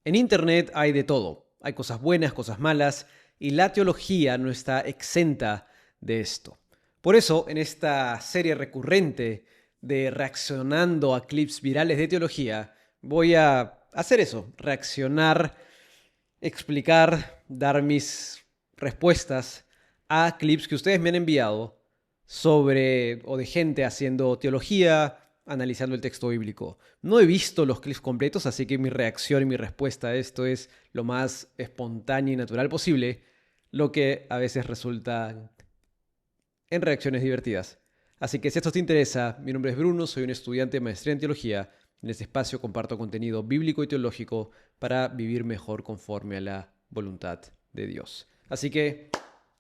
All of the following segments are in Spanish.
En Internet hay de todo. Hay cosas buenas, cosas malas, y la teología no está exenta de esto. Por eso, en esta serie recurrente de reaccionando a clips virales de teología, voy a hacer eso, reaccionar, explicar, dar mis respuestas a clips que ustedes me han enviado sobre o de gente haciendo teología, analizando el texto bíblico. No he visto los clips completos, así que mi reacción y mi respuesta a esto es lo más espontánea y natural posible, lo que a veces resulta en reacciones divertidas. Así que si esto te interesa, mi nombre es Bruno, soy un estudiante de maestría en teología. En este espacio comparto contenido bíblico y teológico para vivir mejor conforme a la voluntad de Dios. Así que,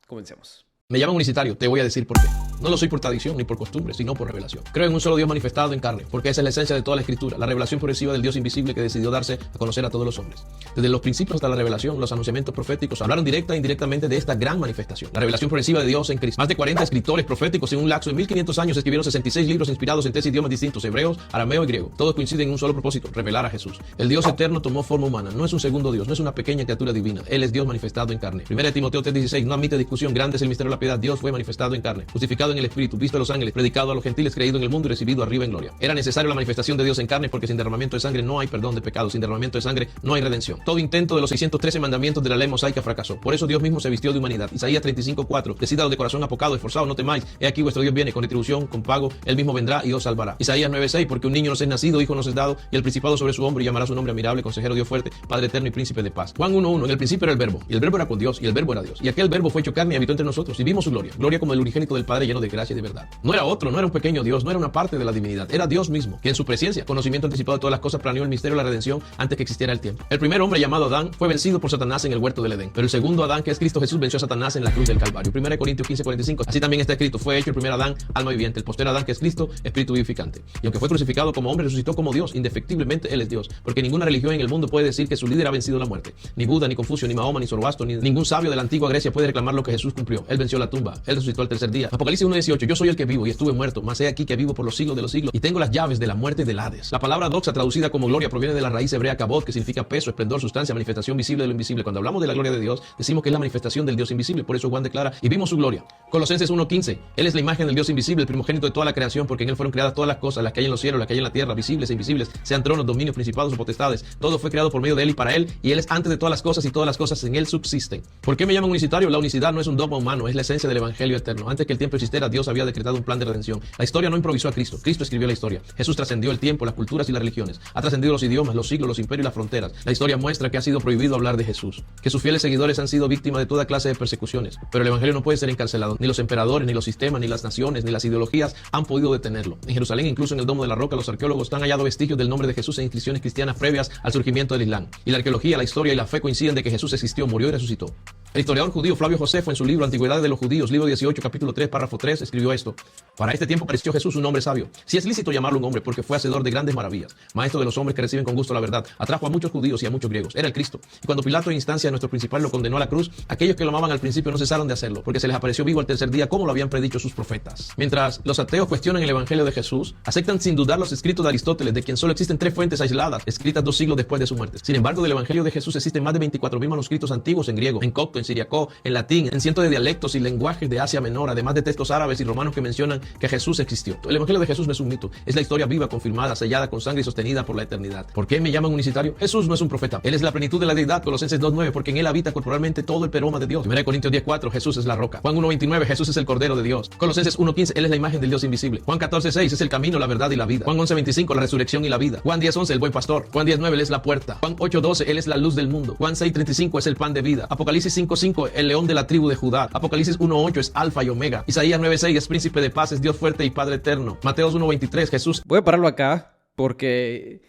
comencemos. Me llaman unicitario, te voy a decir por qué. No lo soy por tradición ni por costumbre, sino por revelación. Creo en un solo Dios manifestado en carne, porque esa es la esencia de toda la Escritura, la revelación progresiva del Dios invisible que decidió darse a conocer a todos los hombres. Desde los principios hasta la revelación, los anunciamientos proféticos hablaron directa e indirectamente de esta gran manifestación, la revelación progresiva de Dios en Cristo. Más de 40 escritores proféticos en un lapso de 1500 años escribieron 66 libros inspirados en 3 idiomas distintos, hebreos, arameo y griego. Todos coinciden en un solo propósito, revelar a Jesús. El Dios eterno tomó forma humana, no es un segundo Dios, no es una pequeña criatura divina, Él es Dios manifestado en carne. 1 Timoteo 3:16 no admite discusión, grande es el misterio de la piedad, Dios fue manifestado en carne, justificado en el Espíritu, visto a los ángeles, predicado a los gentiles, creído en el mundo y recibido arriba en gloria. Era necesaria la manifestación de Dios en carne porque sin derramamiento de sangre no hay perdón de pecados, sin derramamiento de sangre no hay redención. Todo intento de los 613 mandamientos de la ley mosaica fracasó. Por eso Dios mismo se vistió de humanidad. Isaías 35:4, decidaos de corazón apocado, esforzado, no temáis, he aquí vuestro Dios viene con retribución, con pago, Él mismo vendrá y os salvará. Isaías 9:6, porque un niño nos es nacido, hijo nos es dado, y el principado sobre su hombro, y llamará su nombre admirable, consejero, Dios fuerte, Padre eterno y príncipe de paz. Juan 1:1, en el principio era el verbo, y el verbo era con Dios, y el verbo era Dios. Y aquel verbo fue hecho carne y habitó entre nosotros, y vimos su gloria, gloria como el unigénito del Padre lleno de gracia y de verdad. No era otro, no era un pequeño Dios, no era una parte de la divinidad, era Dios mismo, que en su presencia, conocimiento anticipado de todas las cosas, planeó el misterio de la redención antes que existiera el tiempo. El primer hombre llamado Adán fue vencido por Satanás en el huerto del Edén, pero el segundo Adán, que es Cristo Jesús, venció a Satanás en la cruz del Calvario. 1 Corintios 15:45, así también está escrito, fue hecho el primer Adán, alma viviente, el postero Adán, que es Cristo, espíritu vivificante. Y aunque fue crucificado como hombre, resucitó como Dios, indefectiblemente Él es Dios, porque ninguna religión en el mundo puede decir que su líder ha vencido la muerte. Ni Buda, ni Confucio, ni Mahoma, ni Zoroastro, ni ningún sabio de la antigua Grecia puede reclamar lo que Jesús cumplió. Él venció la tumba, Él resucitó al tercer día. Apocalipsis 1:18, yo soy el que vivo y estuve muerto, mas he aquí que vivo por los siglos de los siglos y tengo las llaves de la muerte y del Hades. La palabra doxa, traducida como gloria, proviene de la raíz hebrea kabod, que significa peso, esplendor, sustancia, manifestación visible de lo invisible. Cuando hablamos de la gloria de Dios, decimos que es la manifestación del Dios invisible. Por eso Juan declara, y vimos su gloria. Colosenses 1:15, Él es la imagen del Dios invisible, el primogénito de toda la creación, porque en Él fueron creadas todas las cosas, las que hay en los cielos, las que hay en la tierra, visibles e invisibles, sean tronos, dominios, principados o potestades. Todo fue creado por medio de Él y para Él, y Él es antes de todas las cosas y todas las cosas en Él subsisten. ¿Por qué me llaman unicitario? La unicidad no es un dogma humano, es la esencia del evangelio eterno. Antes que el tiempo existiera, Dios había decretado un plan de redención. La historia no improvisó a Cristo, Cristo escribió la historia. Jesús trascendió el tiempo, las culturas y las religiones. Ha trascendido los idiomas, los siglos, los imperios y las fronteras. La historia muestra que ha sido prohibido hablar de Jesús, que sus fieles seguidores han sido víctimas de toda clase de persecuciones. Pero el evangelio no puede ser encarcelado. Ni los emperadores, ni los sistemas, ni las naciones, ni las ideologías han podido detenerlo. En Jerusalén, incluso en el Domo de la Roca, los arqueólogos han hallado vestigios del nombre de Jesús en inscripciones cristianas previas al surgimiento del Islam. Y la arqueología, la historia y la fe coinciden de que Jesús existió, murió y resucitó. El historiador judío Flavio Josefo, en su libro Antigüedades de los Judíos, libro 18, capítulo 3, párrafo 3, escribió esto: para este tiempo pareció Jesús un hombre sabio. Si es lícito llamarlo un hombre, porque fue hacedor de grandes maravillas, maestro de los hombres que reciben con gusto la verdad, atrajo a muchos judíos y a muchos griegos. Era el Cristo. Y cuando Pilato, en instancia de nuestro principal, lo condenó a la cruz, aquellos que lo amaban al principio no cesaron de hacerlo, porque se les apareció vivo al tercer día, como lo habían predicho sus profetas. Mientras los ateos cuestionan el evangelio de Jesús, aceptan sin dudar los escritos de Aristóteles, de quien solo existen 3 fuentes aisladas, escritas 2 siglos después de su muerte. Sin embargo, del evangelio de Jesús existen más de 24,000 manuscritos antiguos en griego, en copto, en siriacó, en latín, en cientos de dialectos y lenguajes de Asia Menor, además de textos árabes y romanos que mencionan que Jesús existió. El evangelio de Jesús no es un mito, es la historia viva, confirmada, sellada con sangre y sostenida por la eternidad. ¿Por qué me llaman unicitario? Jesús no es un profeta, Él es la plenitud de la deidad, Colosenses 2:9, porque en Él habita corporalmente todo el peroma de Dios. 1 Corintios 10:4, Jesús es la roca. Juan 1:29, Jesús es el Cordero de Dios. Colosenses 1:15, Él es la imagen del Dios invisible. Juan 14:6, es el camino, la verdad y la vida. Juan 11:25, la resurrección y la vida. Juan 10:11, el buen pastor. Juan 10:9, Él es la puerta. Juan 8:12, Él es la luz del mundo. Juan 6:35, es el pan de vida. Apocalipsis 5:5, el león de la tribu de Judá. Apocalipsis 1:8, es alfa y omega. Isaías 9:6, es príncipe de paz, es Dios fuerte y Padre eterno. Mateos 1:23, Jesús. Voy a pararlo acá porque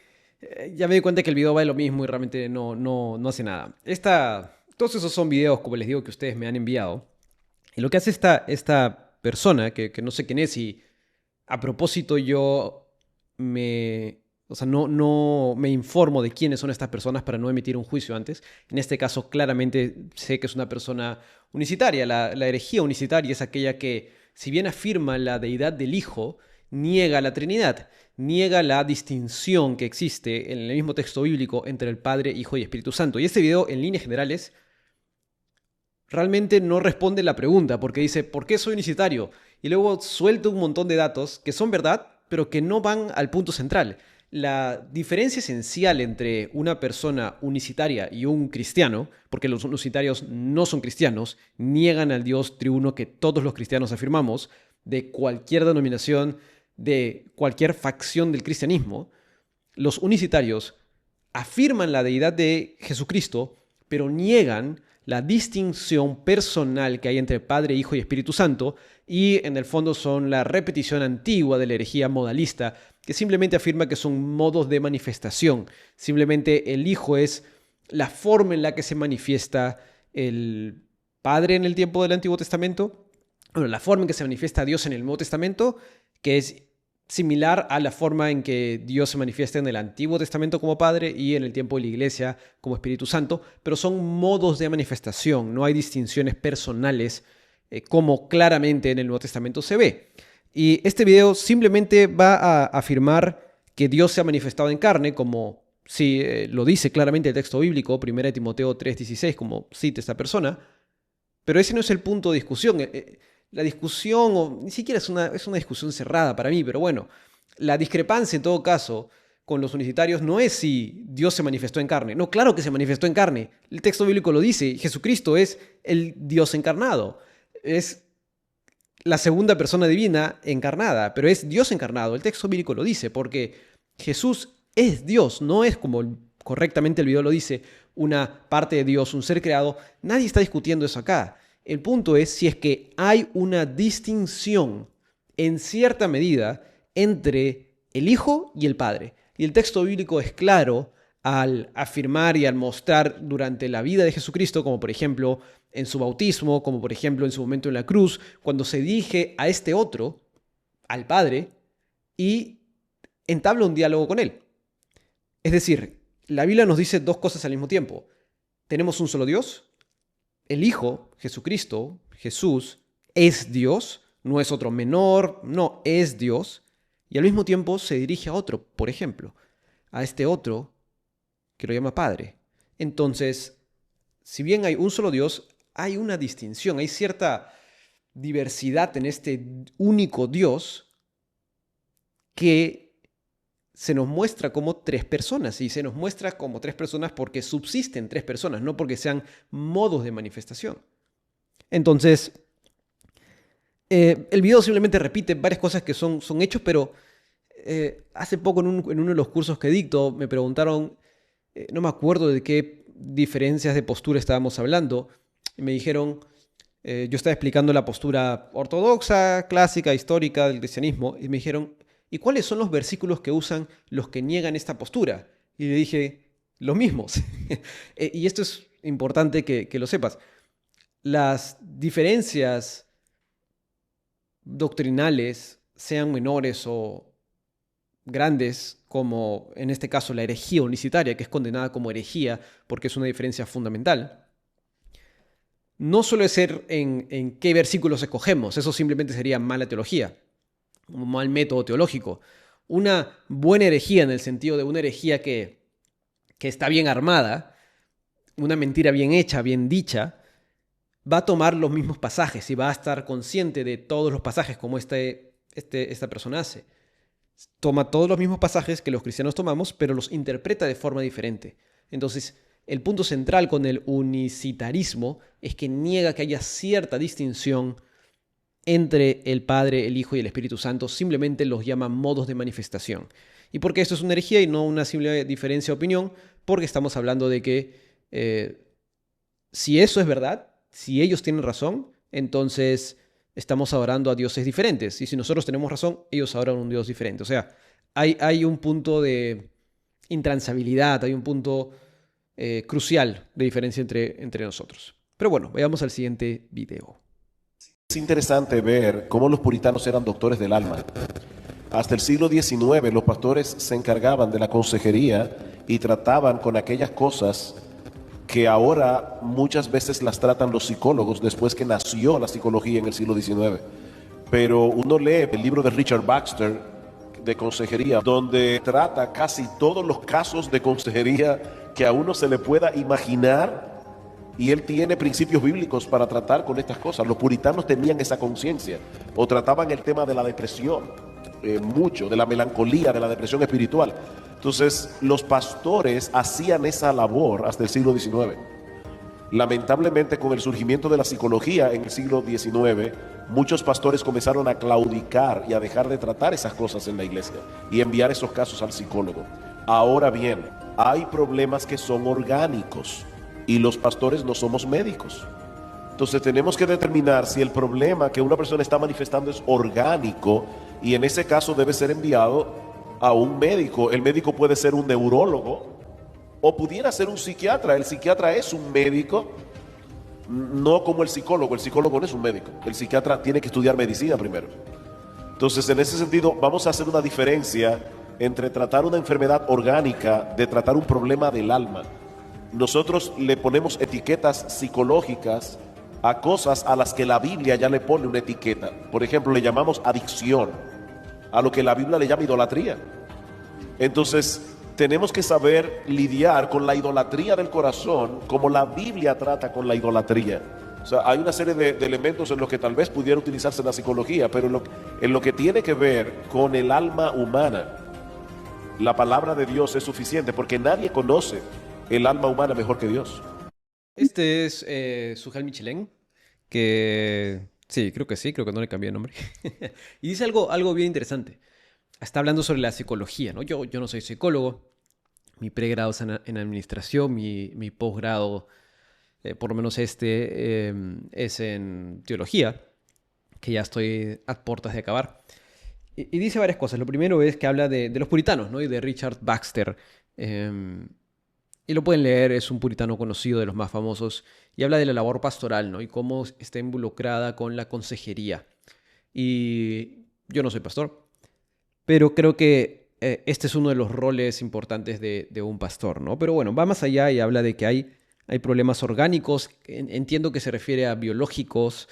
ya me di cuenta que el video va de lo mismo y realmente no hace nada. Todos esos son videos, como les digo, que ustedes me han enviado. Y lo que hace esta persona, que no sé quién es, y a propósito yo no me informo de quiénes son estas personas para no emitir un juicio antes. En este caso, claramente sé que es una persona unicitaria. La herejía unicitaria es aquella que, si bien afirma la deidad del Hijo, niega la Trinidad, niega la distinción que existe en el mismo texto bíblico entre el Padre, Hijo y Espíritu Santo. Y este video, en líneas generales, realmente no responde la pregunta, porque dice, ¿por qué soy unicitario? Y luego suelta un montón de datos que son verdad, pero que no van al punto central. La diferencia esencial entre una persona unicitaria y un cristiano, porque los unicitarios no son cristianos, niegan al Dios triuno que todos los cristianos afirmamos, de cualquier denominación, de cualquier facción del cristianismo, los unicitarios afirman la deidad de Jesucristo, pero niegan la distinción personal que hay entre Padre, Hijo y Espíritu Santo, y en el fondo son la repetición antigua de la herejía modalista, que simplemente afirma que son modos de manifestación. Simplemente el Hijo es la forma en la que se manifiesta el Padre en el tiempo del Antiguo Testamento, bueno, la forma en que se manifiesta Dios en el Nuevo Testamento, que es similar a la forma en que Dios se manifiesta en el Antiguo Testamento como Padre y en el tiempo de la Iglesia como Espíritu Santo, pero son modos de manifestación, no hay distinciones personales como claramente en el Nuevo Testamento se ve. Y este video simplemente va a afirmar que Dios se ha manifestado en carne, como lo dice claramente el texto bíblico, 1 Timoteo 3:16, como cita esta persona, pero ese no es el punto de discusión. La discusión, ni siquiera es una discusión cerrada para mí, pero bueno, la discrepancia en todo caso con los unicitarios no es si Dios se manifestó en carne. No, claro que se manifestó en carne. El texto bíblico lo dice. Jesucristo es el Dios encarnado. Es la segunda persona divina encarnada, pero es Dios encarnado. El texto bíblico lo dice porque Jesús es Dios, no es como correctamente el video lo dice, una parte de Dios, un ser creado. Nadie está discutiendo eso acá. El punto es si es que hay una distinción en cierta medida entre el Hijo y el Padre. Y el texto bíblico es claro al afirmar y al mostrar durante la vida de Jesucristo, como por ejemplo en su bautismo, como por ejemplo en su momento en la cruz, cuando se dirige a este otro, al Padre, y entabla un diálogo con él. Es decir, la Biblia nos dice dos cosas al mismo tiempo. Tenemos un solo Dios. El Hijo, Jesucristo, Jesús, es Dios, no es otro menor, no, es Dios. Y al mismo tiempo se dirige a otro, por ejemplo, a este otro que lo llama Padre. Entonces, si bien hay un solo Dios, hay una distinción, hay cierta diversidad en este único Dios que se nos muestra como tres personas, y se nos muestra como tres personas porque subsisten tres personas, no porque sean modos de manifestación. Entonces, el video simplemente repite varias cosas que son hechos, pero hace poco en uno de los cursos que dicto me preguntaron, no me acuerdo de qué diferencias de postura estábamos hablando, y me dijeron, yo estaba explicando la postura ortodoxa, clásica, histórica del cristianismo, y me dijeron, ¿y cuáles son los versículos que usan los que niegan esta postura? Y le dije, los mismos. Y esto es importante que lo sepas. Las diferencias doctrinales, sean menores o grandes, como en este caso la herejía unicitaria, que es condenada como herejía porque es una diferencia fundamental, no suele ser en qué versículos escogemos, eso simplemente sería mala teología, un mal método teológico. Una buena herejía en el sentido de una herejía que está bien armada, una mentira bien hecha, bien dicha, va a tomar los mismos pasajes y va a estar consciente de todos los pasajes como esta persona hace. Toma todos los mismos pasajes que los cristianos tomamos, pero los interpreta de forma diferente. Entonces, el punto central con el unicitarismo es que niega que haya cierta distinción entre el Padre, el Hijo y el Espíritu Santo, simplemente los llama modos de manifestación. ¿Y por qué esto es una herejía y no una simple diferencia de opinión? Porque estamos hablando de que si eso es verdad, si ellos tienen razón, entonces estamos adorando a dioses diferentes. Y si nosotros tenemos razón, ellos adoran a un Dios diferente. O sea, hay un punto de intransabilidad, hay un punto crucial de diferencia entre nosotros. Pero bueno, vayamos al siguiente video. Es interesante ver cómo los puritanos eran doctores del alma. Hasta el siglo XIX los pastores se encargaban de la consejería y trataban con aquellas cosas que ahora muchas veces las tratan los psicólogos después que nació la psicología en el siglo XIX. pero uno lee el libro de Richard Baxter de consejería, donde trata casi todos los casos de consejería que a uno se le pueda imaginar, y él tiene principios bíblicos para tratar con estas cosas. Los puritanos tenían esa conciencia, o trataban el tema de la depresión, mucho, de la melancolía, de la depresión espiritual. Entonces, los pastores hacían esa labor hasta el siglo XIX. Lamentablemente, con el surgimiento de la psicología en el siglo XIX, muchos pastores comenzaron a claudicar y a dejar de tratar esas cosas en la iglesia y enviar esos casos al psicólogo. Ahora bien, hay problemas que son orgánicos y los pastores no somos médicos. Entonces tenemos que determinar si el problema que una persona está manifestando es orgánico, y en ese caso debe ser enviado a un médico. El médico puede ser un neurólogo o pudiera ser un psiquiatra. El psiquiatra es un médico, no como el psicólogo. El psicólogo no es un médico. El psiquiatra tiene que estudiar medicina primero. Entonces, en ese sentido, vamos a hacer una diferencia entre tratar una enfermedad orgánica de tratar un problema del alma. Nosotros le ponemos etiquetas psicológicas a cosas a las que la Biblia ya le pone una etiqueta. Por ejemplo, le llamamos adicción a lo que la Biblia le llama idolatría. Entonces, tenemos que saber lidiar con la idolatría del corazón como la Biblia trata con la idolatría. O sea, hay una serie de elementos en los que tal vez pudiera utilizarse la psicología, pero en lo que tiene que ver con el alma humana, la palabra de Dios es suficiente, porque nadie conoce el alma humana mejor que Dios. Este es Suhail Michelén, que sí, creo que no le cambié el nombre. Y dice algo bien interesante. Está hablando sobre la psicología, ¿no? Yo no soy psicólogo, mi pregrado es en administración, mi posgrado, por lo menos es en teología, que ya estoy a puertas de acabar. Y dice varias cosas. Lo primero es que habla de los puritanos, ¿no? Y de Richard Baxter. Y lo pueden leer, es un puritano conocido, de los más famosos, y habla de la labor pastoral, ¿no? Y cómo está involucrada con la consejería. Y yo no soy pastor, pero creo que este es uno de los roles importantes de un pastor, ¿no? Pero bueno, va más allá y habla de que hay problemas orgánicos, entiendo que se refiere a biológicos,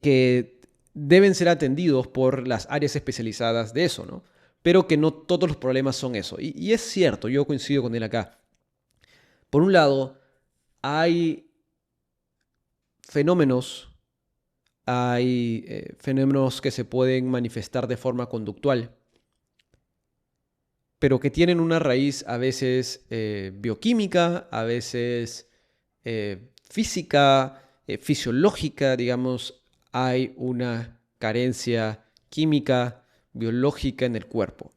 que deben ser atendidos por las áreas especializadas de eso, ¿no? Pero que no todos los problemas son eso. Y es cierto, yo coincido con él acá. Por un lado, hay fenómenos que se pueden manifestar de forma conductual, pero que tienen una raíz a veces bioquímica, a veces física, fisiológica, digamos. Hay una carencia química, biológica en el cuerpo.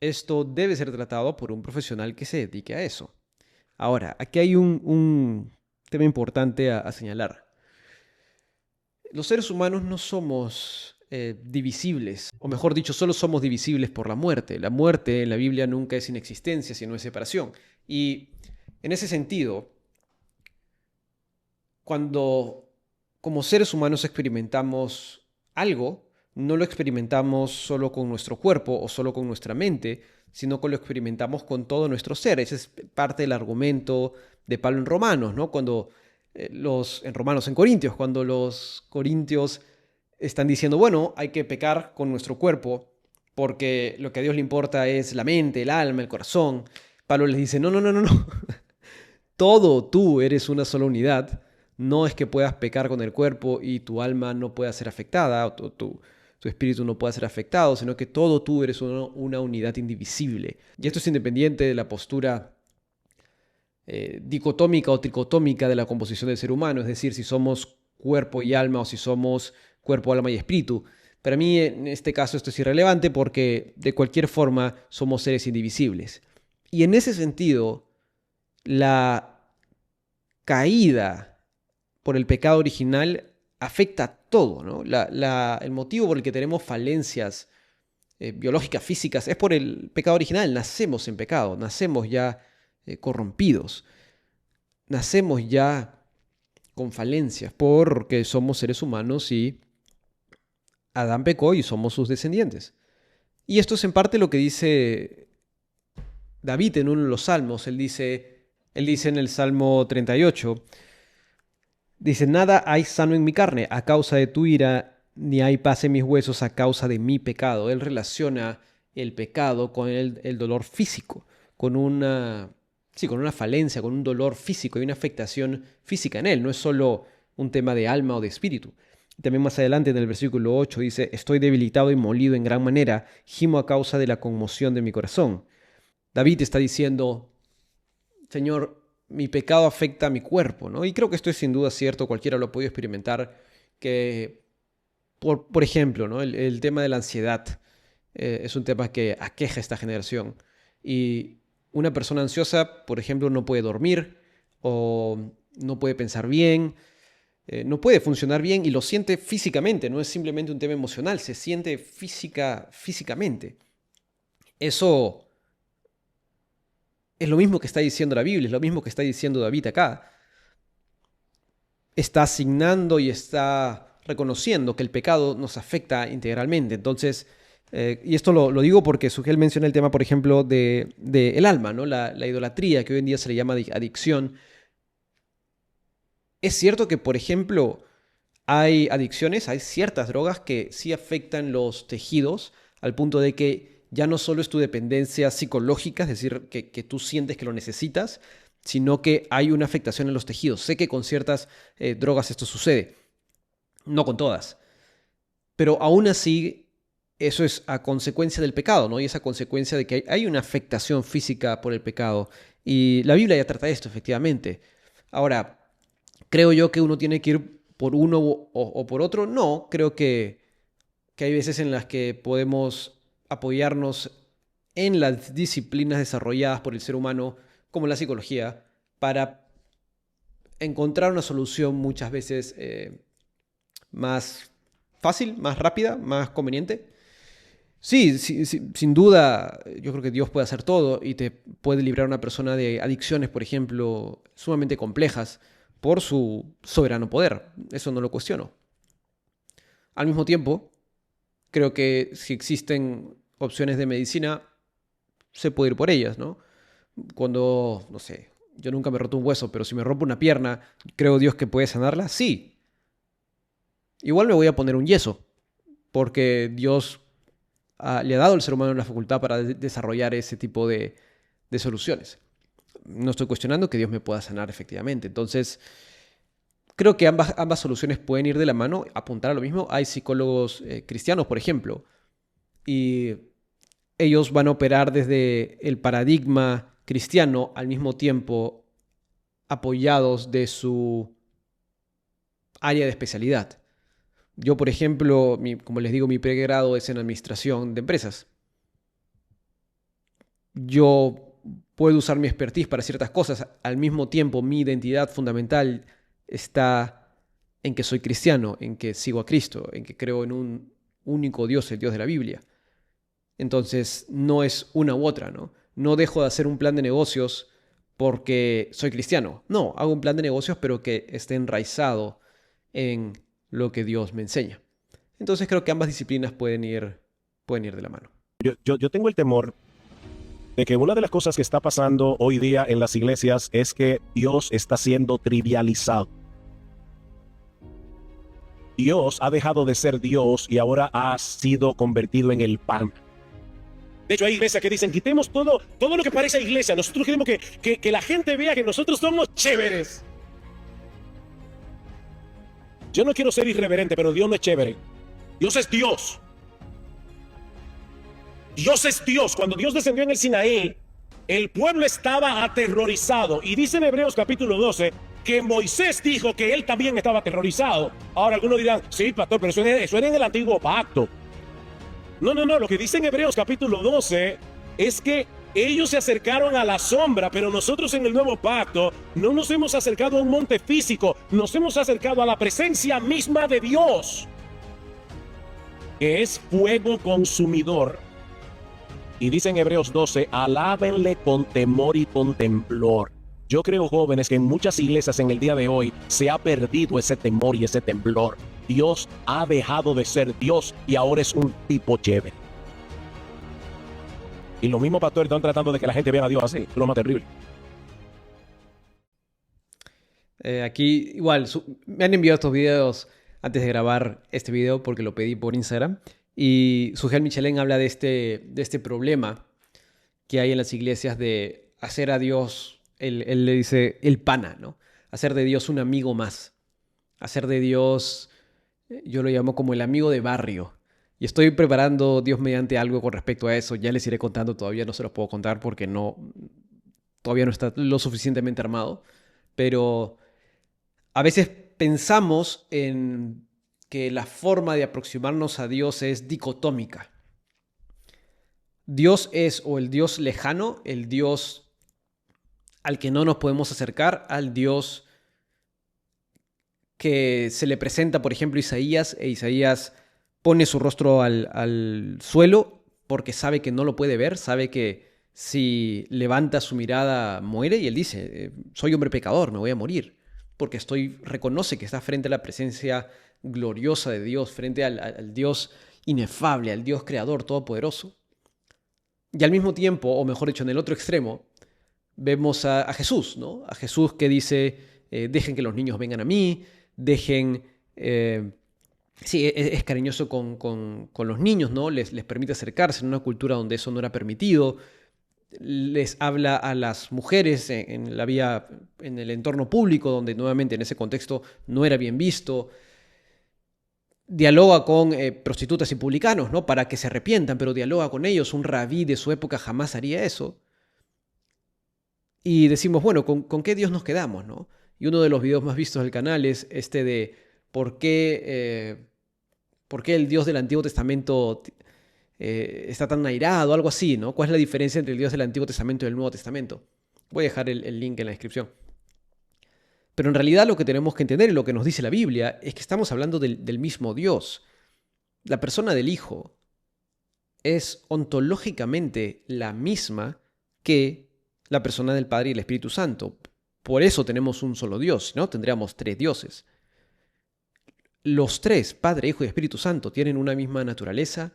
Esto debe ser tratado por un profesional que se dedique a eso. Ahora, aquí hay un tema importante a señalar. Los seres humanos no somos divisibles, o mejor dicho, solo somos divisibles por la muerte. La muerte en la Biblia nunca es inexistencia, sino es separación. Y en ese sentido, cuando como seres humanos experimentamos algo, no lo experimentamos solo con nuestro cuerpo o solo con nuestra mente, sino que lo experimentamos con todo nuestro ser. Ese es parte del argumento de Pablo en Romanos, ¿no? En Corintios, cuando los corintios están diciendo, bueno, hay que pecar con nuestro cuerpo porque lo que a Dios le importa es la mente, el alma, el corazón. Pablo les dice, no. Todo tú eres una sola unidad. No es que puedas pecar con el cuerpo y tu alma no pueda ser afectada, o tu espíritu no pueda ser afectado, sino que todo tú eres una unidad indivisible. Y esto es independiente de la postura dicotómica o tricotómica de la composición del ser humano, es decir, si somos cuerpo y alma o si somos cuerpo, alma y espíritu. Para mí, en este caso, esto es irrelevante porque de cualquier forma somos seres indivisibles. Y en ese sentido, la caída por el pecado original afecta a todo, ¿no? El motivo por el que tenemos falencias biológicas, físicas, es por el pecado original. Nacemos en pecado, nacemos ya corrompidos, nacemos ya con falencias porque somos seres humanos y Adán pecó y somos sus descendientes. Y esto es en parte lo que dice David en uno de los salmos. Él dice en el Salmo 38, Dice, nada hay sano en mi carne a causa de tu ira, ni hay paz en mis huesos a causa de mi pecado. Él relaciona el pecado con el dolor físico, con con una falencia, con un dolor físico y una afectación física en él. No es solo un tema de alma o de espíritu. También más adelante en el versículo 8 dice, estoy debilitado y molido en gran manera, gimo a causa de la conmoción de mi corazón. David está diciendo, Señor, mi pecado afecta a mi cuerpo, ¿no? Y creo que esto es sin duda cierto, cualquiera lo ha podido experimentar, que, por ejemplo, ¿no? El tema de la ansiedad es un tema que aqueja a esta generación. Y una persona ansiosa, por ejemplo, no puede dormir o no puede pensar bien, no puede funcionar bien y lo siente físicamente, no es simplemente un tema emocional, se siente físicamente. Eso es lo mismo que está diciendo la Biblia, es lo mismo que está diciendo David acá. Está asignando y está reconociendo que el pecado nos afecta integralmente. Entonces, y esto lo digo porque Sugel menciona el tema, por ejemplo, de el alma, ¿no? La idolatría, que hoy en día se le llama adicción. Es cierto que, por ejemplo, hay adicciones, hay ciertas drogas que sí afectan los tejidos al punto de que ya no solo es tu dependencia psicológica, es decir, que tú sientes que lo necesitas, sino que hay una afectación en los tejidos. Sé que con ciertas drogas esto sucede, no con todas, pero aún así eso es a consecuencia del pecado, ¿no? Y es a consecuencia de que hay una afectación física por el pecado. Y la Biblia ya trata esto, efectivamente. Ahora, ¿creo yo que uno tiene que ir por uno o por otro? No, creo que hay veces en las que podemos apoyarnos en las disciplinas desarrolladas por el ser humano, como la psicología, para encontrar una solución muchas veces más fácil, más rápida, más conveniente. Sí, sin duda, yo creo que Dios puede hacer todo y te puede librar a una persona de adicciones, por ejemplo, sumamente complejas por su soberano poder. Eso no lo cuestiono. Al mismo tiempo, creo que si existen opciones de medicina, se puede ir por ellas, ¿no? Cuando, no sé, yo nunca me he roto un hueso, pero si me rompo una pierna, ¿creo Dios que puede sanarla? Sí. Igual me voy a poner un yeso, porque Dios le ha dado al ser humano la facultad para desarrollar ese tipo de soluciones. No estoy cuestionando que Dios me pueda sanar efectivamente. Entonces, creo que ambas soluciones pueden ir de la mano, apuntar a lo mismo. Hay psicólogos cristianos, por ejemplo, y ellos van a operar desde el paradigma cristiano al mismo tiempo apoyados de su área de especialidad. Yo, por ejemplo, como les digo, mi pregrado es en administración de empresas. Yo puedo usar mi expertise para ciertas cosas. Al mismo tiempo, mi identidad fundamental está en que soy cristiano, en que sigo a Cristo, en que creo en un único Dios, el Dios de la Biblia. Entonces, no es una u otra, ¿no? No dejo de hacer un plan de negocios porque soy cristiano. No, hago un plan de negocios, pero que esté enraizado en lo que Dios me enseña. Entonces, creo que ambas disciplinas pueden ir de la mano. Yo tengo el temor de que una de las cosas que está pasando hoy día en las iglesias es que Dios está siendo trivializado. Dios ha dejado de ser Dios y ahora ha sido convertido en el pan. De hecho, hay iglesias que dicen, quitemos todo lo que parece iglesia. Nosotros queremos que la gente vea que nosotros somos chéveres. Yo no quiero ser irreverente, pero Dios no es chévere. Dios es Dios. Dios es Dios. Cuando Dios descendió en el Sinaí, el pueblo estaba aterrorizado. Y dice en Hebreos capítulo 12 que Moisés dijo que él también estaba aterrorizado. Ahora algunos dirán, sí, pastor, pero eso era en el antiguo pacto. No. Lo que dice en Hebreos capítulo 12 es que ellos se acercaron a la sombra, pero nosotros en el nuevo pacto no nos hemos acercado a un monte físico, nos hemos acercado a la presencia misma de Dios, que es fuego consumidor. Y dice en Hebreos 12, alábenle con temor y con temblor. Yo creo, jóvenes, que en muchas iglesias en el día de hoy se ha perdido ese temor y ese temblor. Dios ha dejado de ser Dios y ahora es un tipo chévere. Y los mismos pastores están tratando de que la gente vea a Dios así. Es lo más terrible. Aquí, igual, me han enviado estos videos antes de grabar este video porque lo pedí por Instagram. Y Sujel Michelén habla de este problema que hay en las iglesias de hacer a Dios, él le dice el pana, ¿no? Hacer de Dios un amigo más. Hacer de Dios, yo lo llamo como el amigo de barrio. Y estoy preparando Dios mediante algo con respecto a eso. Ya les iré contando, todavía no se los puedo contar porque todavía no está lo suficientemente armado. Pero a veces pensamos en que la forma de aproximarnos a Dios es dicotómica. Dios es o el Dios lejano, el Dios al que no nos podemos acercar, al Dios que se le presenta, por ejemplo, Isaías, e Isaías pone su rostro al suelo porque sabe que no lo puede ver, sabe que si levanta su mirada muere, y él dice, soy hombre pecador, me voy a morir, porque reconoce que está frente a la presencia gloriosa de Dios, frente al Dios inefable, al Dios creador todopoderoso. Y al mismo tiempo, o mejor dicho, en el otro extremo, vemos a Jesús, ¿no? A Jesús que dice, dejen que los niños vengan a mí, dejen... sí, es cariñoso con los niños, ¿no? Les permite acercarse en una cultura donde eso no era permitido. Les habla a las mujeres en el entorno público, donde nuevamente en ese contexto no era bien visto. Dialoga con prostitutas y publicanos, ¿no? Para que se arrepientan, pero dialoga con ellos. Un rabí de su época jamás haría eso. Y decimos, bueno, ¿con qué Dios nos quedamos, no? Y uno de los videos más vistos del canal es este de por qué el Dios del Antiguo Testamento está tan airado, algo así, ¿no? ¿Cuál es la diferencia entre el Dios del Antiguo Testamento y el Nuevo Testamento? Voy a dejar el link en la descripción. Pero en realidad lo que tenemos que entender y lo que nos dice la Biblia es que estamos hablando del mismo Dios. La persona del Hijo es ontológicamente la misma que la persona del Padre y el Espíritu Santo. Por eso tenemos un solo Dios, si no tendríamos tres dioses. Los tres, Padre, Hijo y Espíritu Santo, tienen una misma naturaleza,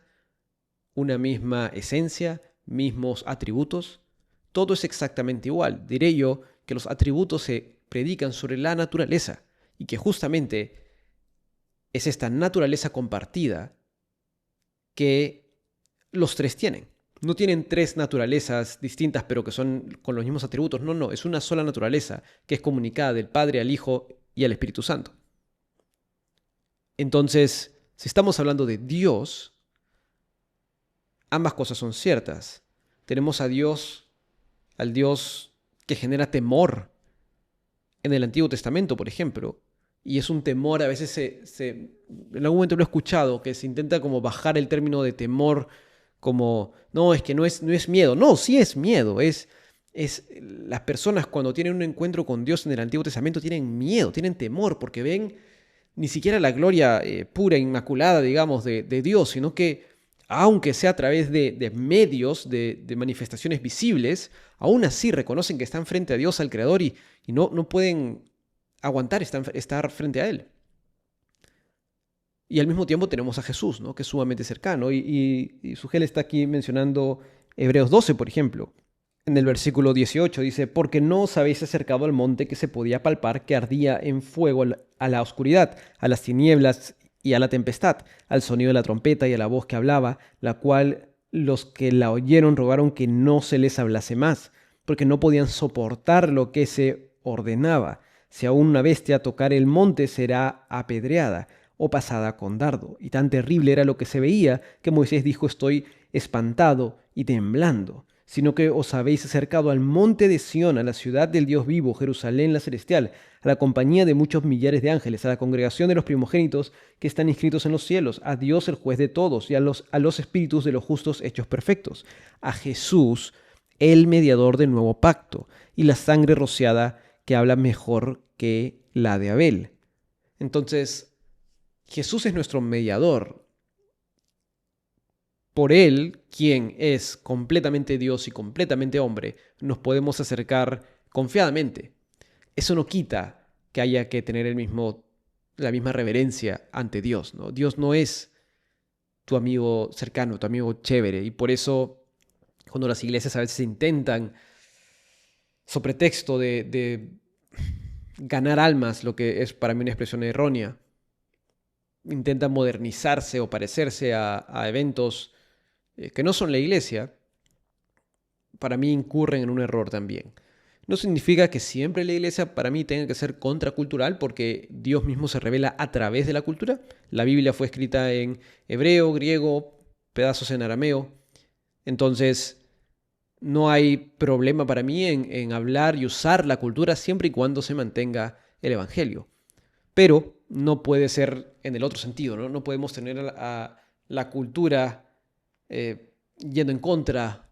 una misma esencia, mismos atributos. Todo es exactamente igual. Diré yo que los atributos se predican sobre la naturaleza y que justamente es esta naturaleza compartida que los tres tienen. No tienen tres naturalezas distintas pero que son con los mismos atributos. No, es una sola naturaleza que es comunicada del Padre al Hijo y al Espíritu Santo. Entonces, si estamos hablando de Dios, ambas cosas son ciertas. Tenemos a Dios, al Dios que genera temor en el Antiguo Testamento, por ejemplo, y es un temor, a veces en algún momento lo he escuchado, que se intenta como bajar el término de temor como, no, es que no es miedo. No, sí es miedo, es las personas cuando tienen un encuentro con Dios en el Antiguo Testamento tienen miedo, tienen temor, porque ven ni siquiera la gloria pura, inmaculada, digamos, de Dios, sino que aunque sea a través de medios, de manifestaciones visibles, aún así reconocen que están frente a Dios, al Creador, y no pueden aguantar estar frente a Él. Y al mismo tiempo tenemos a Jesús, ¿no? Que es sumamente cercano. Y Sujel está aquí mencionando Hebreos 12, por ejemplo. En el versículo 18 dice, porque no os habéis acercado al monte que se podía palpar, que ardía en fuego a la oscuridad, a las tinieblas y a la tempestad, al sonido de la trompeta y a la voz que hablaba, la cual los que la oyeron rogaron que no se les hablase más, porque no podían soportar lo que se ordenaba. Si aún una bestia tocare el monte, será apedreada o pasada con dardo. Y tan terrible era lo que se veía, que Moisés dijo, estoy espantado y temblando. Sino que os habéis acercado al monte de Sión, a la ciudad del Dios vivo, Jerusalén la celestial, a la compañía de muchos millares de ángeles, a la congregación de los primogénitos que están inscritos en los cielos, a Dios el juez de todos, y a los espíritus de los justos hechos perfectos, a Jesús, el mediador del nuevo pacto, y la sangre rociada que habla mejor que la de Abel. Entonces, Jesús es nuestro mediador. Por Él, quien es completamente Dios y completamente hombre, nos podemos acercar confiadamente. Eso no quita que haya que tener la misma reverencia ante Dios, ¿no? Dios no es tu amigo cercano, tu amigo chévere. Y por eso, cuando las iglesias a veces intentan, sobre pretexto de ganar almas, lo que es para mí una expresión errónea. Intentan modernizarse o parecerse a eventos que no son la iglesia. Para mí incurren en un error también. No significa que siempre la iglesia para mí tenga que ser contracultural, porque Dios mismo se revela a través de la cultura. La Biblia fue escrita en hebreo, griego, pedazos en arameo. Entonces, no hay problema para mí en hablar y usar la cultura siempre y cuando se mantenga el evangelio. Pero no puede ser en el otro sentido, ¿no? No podemos tener a la cultura yendo en contra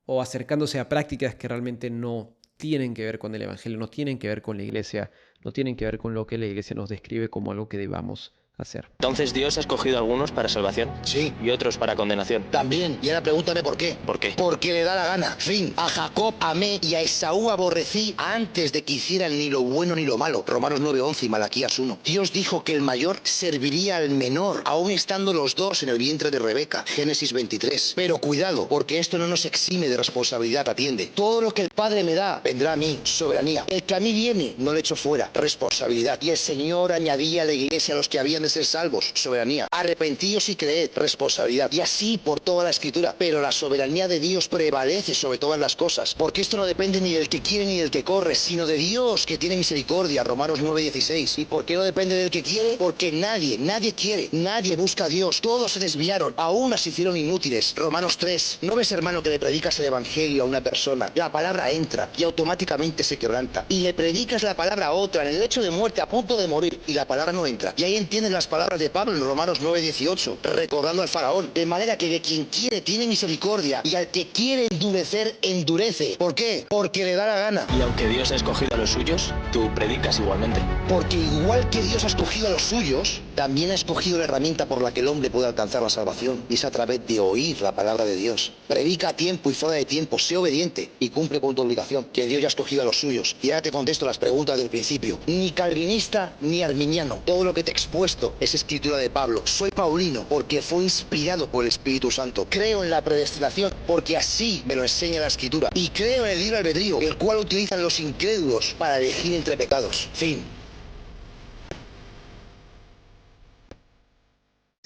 o acercándose a prácticas que realmente no tienen que ver con el evangelio, no tienen que ver con la iglesia, no tienen que ver con lo que la iglesia nos describe como algo que debamos hacer. Entonces Dios ha escogido a algunos para salvación. Sí. Y otros para condenación. También. Y ahora pregúntame por qué. ¿Por qué? Porque le da la gana. Fin. A Jacob amé y a Esaú aborrecí antes de que hicieran ni lo bueno ni lo malo. Romanos 9:11 y Malaquías 1. Dios dijo que el mayor serviría al menor, aún estando los dos en el vientre de Rebeca. Génesis 23. Pero cuidado, porque esto no nos exime de responsabilidad. Atiende. Todo lo que el Padre me da vendrá a mí. Soberanía. El que a mí viene no le echo fuera. Responsabilidad. Y el Señor añadía a la iglesia a los que habían de ser salvos, soberanía. Arrepentíos y creed, responsabilidad. Y así por toda la escritura. Pero la soberanía de Dios prevalece sobre todas las cosas, porque esto no depende ni del que quiere ni del que corre, sino de Dios que tiene misericordia. Romanos 9:16. ¿Y por qué no depende del que quiere? Porque nadie quiere, nadie busca a Dios. Todos se desviaron, aún las hicieron inútiles. Romanos 3. ¿No ves, hermano, que le predicas el evangelio a una persona? La palabra entra y automáticamente se quebranta. Y le predicas la palabra a otra en el lecho de muerte, a punto de morir, y la palabra no entra. Y ahí entienden las palabras de Pablo en Romanos 9:18, recordando al faraón, de manera que de quien quiere tiene misericordia, y al que quiere endurecer, endurece. ¿Por qué? Porque le da la gana. Y aunque Dios ha escogido a los suyos, tú predicas igualmente. Porque igual que Dios ha escogido a los suyos, también ha escogido la herramienta por la que el hombre puede alcanzar la salvación, y es a través de oír la palabra de Dios. Predica a tiempo y fuera de tiempo, sé obediente y cumple con tu obligación, que Dios ya ha escogido a los suyos. Y ahora te contesto las preguntas del principio. Ni calvinista ni arminiano. Todo lo que te he expuesto es escritura de Pablo. Soy paulino porque fue inspirado por el Espíritu Santo. Creo en la predestinación porque así me lo enseña la escritura. Y creo en el libre albedrío, el cual utilizan los incrédulos para elegir entre pecados. Fin.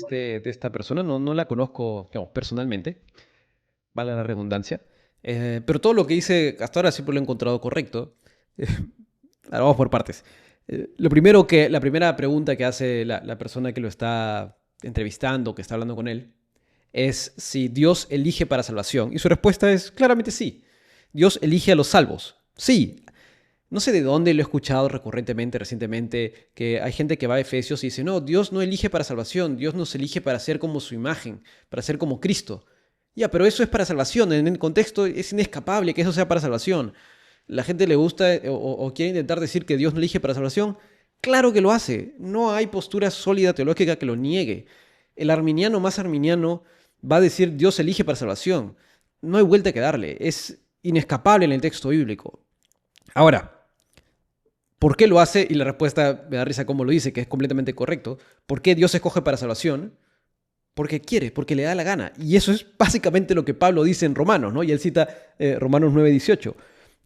De esta persona no la conozco, digamos, personalmente, vale la redundancia, pero todo lo que hice hasta ahora siempre lo he encontrado correcto. Ahora vamos por partes. La primera pregunta que hace la persona que lo está entrevistando, que está hablando con él, es si Dios elige para salvación. Y su respuesta es claramente sí. Dios elige a los salvos. Sí. No sé de dónde lo he escuchado recientemente, que hay gente que va a Efesios y dice, no, Dios no elige para salvación, Dios nos elige para ser como su imagen, para ser como Cristo. Ya, pero eso es para salvación, en el contexto es inescapable que eso sea para salvación. La gente le gusta o quiere intentar decir que Dios no elige para salvación. Claro que lo hace. No hay postura sólida teológica que lo niegue. El arminiano más arminiano va a decir Dios elige para salvación. No hay vuelta que darle. Es inescapable en el texto bíblico. Ahora, ¿por qué lo hace? Y la respuesta me da risa como lo dice, que es completamente correcto. ¿Por qué Dios escoge para salvación? Porque quiere, porque le da la gana. Y eso es básicamente lo que Pablo dice en Romanos, ¿no? Y él cita Romanos 9:18.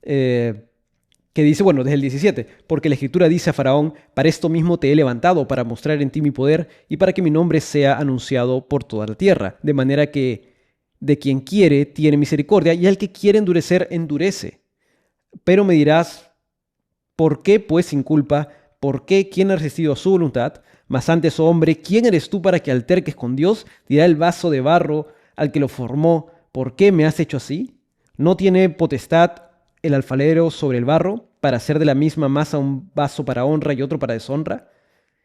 Que dice, bueno, desde el 17, porque la Escritura dice a Faraón, para esto mismo te he levantado, para mostrar en ti mi poder y para que mi nombre sea anunciado por toda la tierra, de manera que de quien quiere tiene misericordia y al que quiere endurecer, endurece. Pero me dirás, ¿por qué pues sin culpa? ¿Por qué quién ha resistido a su voluntad? Mas antes, oh hombre, ¿quién eres tú para que alterques con Dios? Dirá el vaso de barro al que lo formó, ¿por qué me has hecho así? ¿No tiene potestad el alfarero sobre el barro para hacer de la misma masa un vaso para honra y otro para deshonra?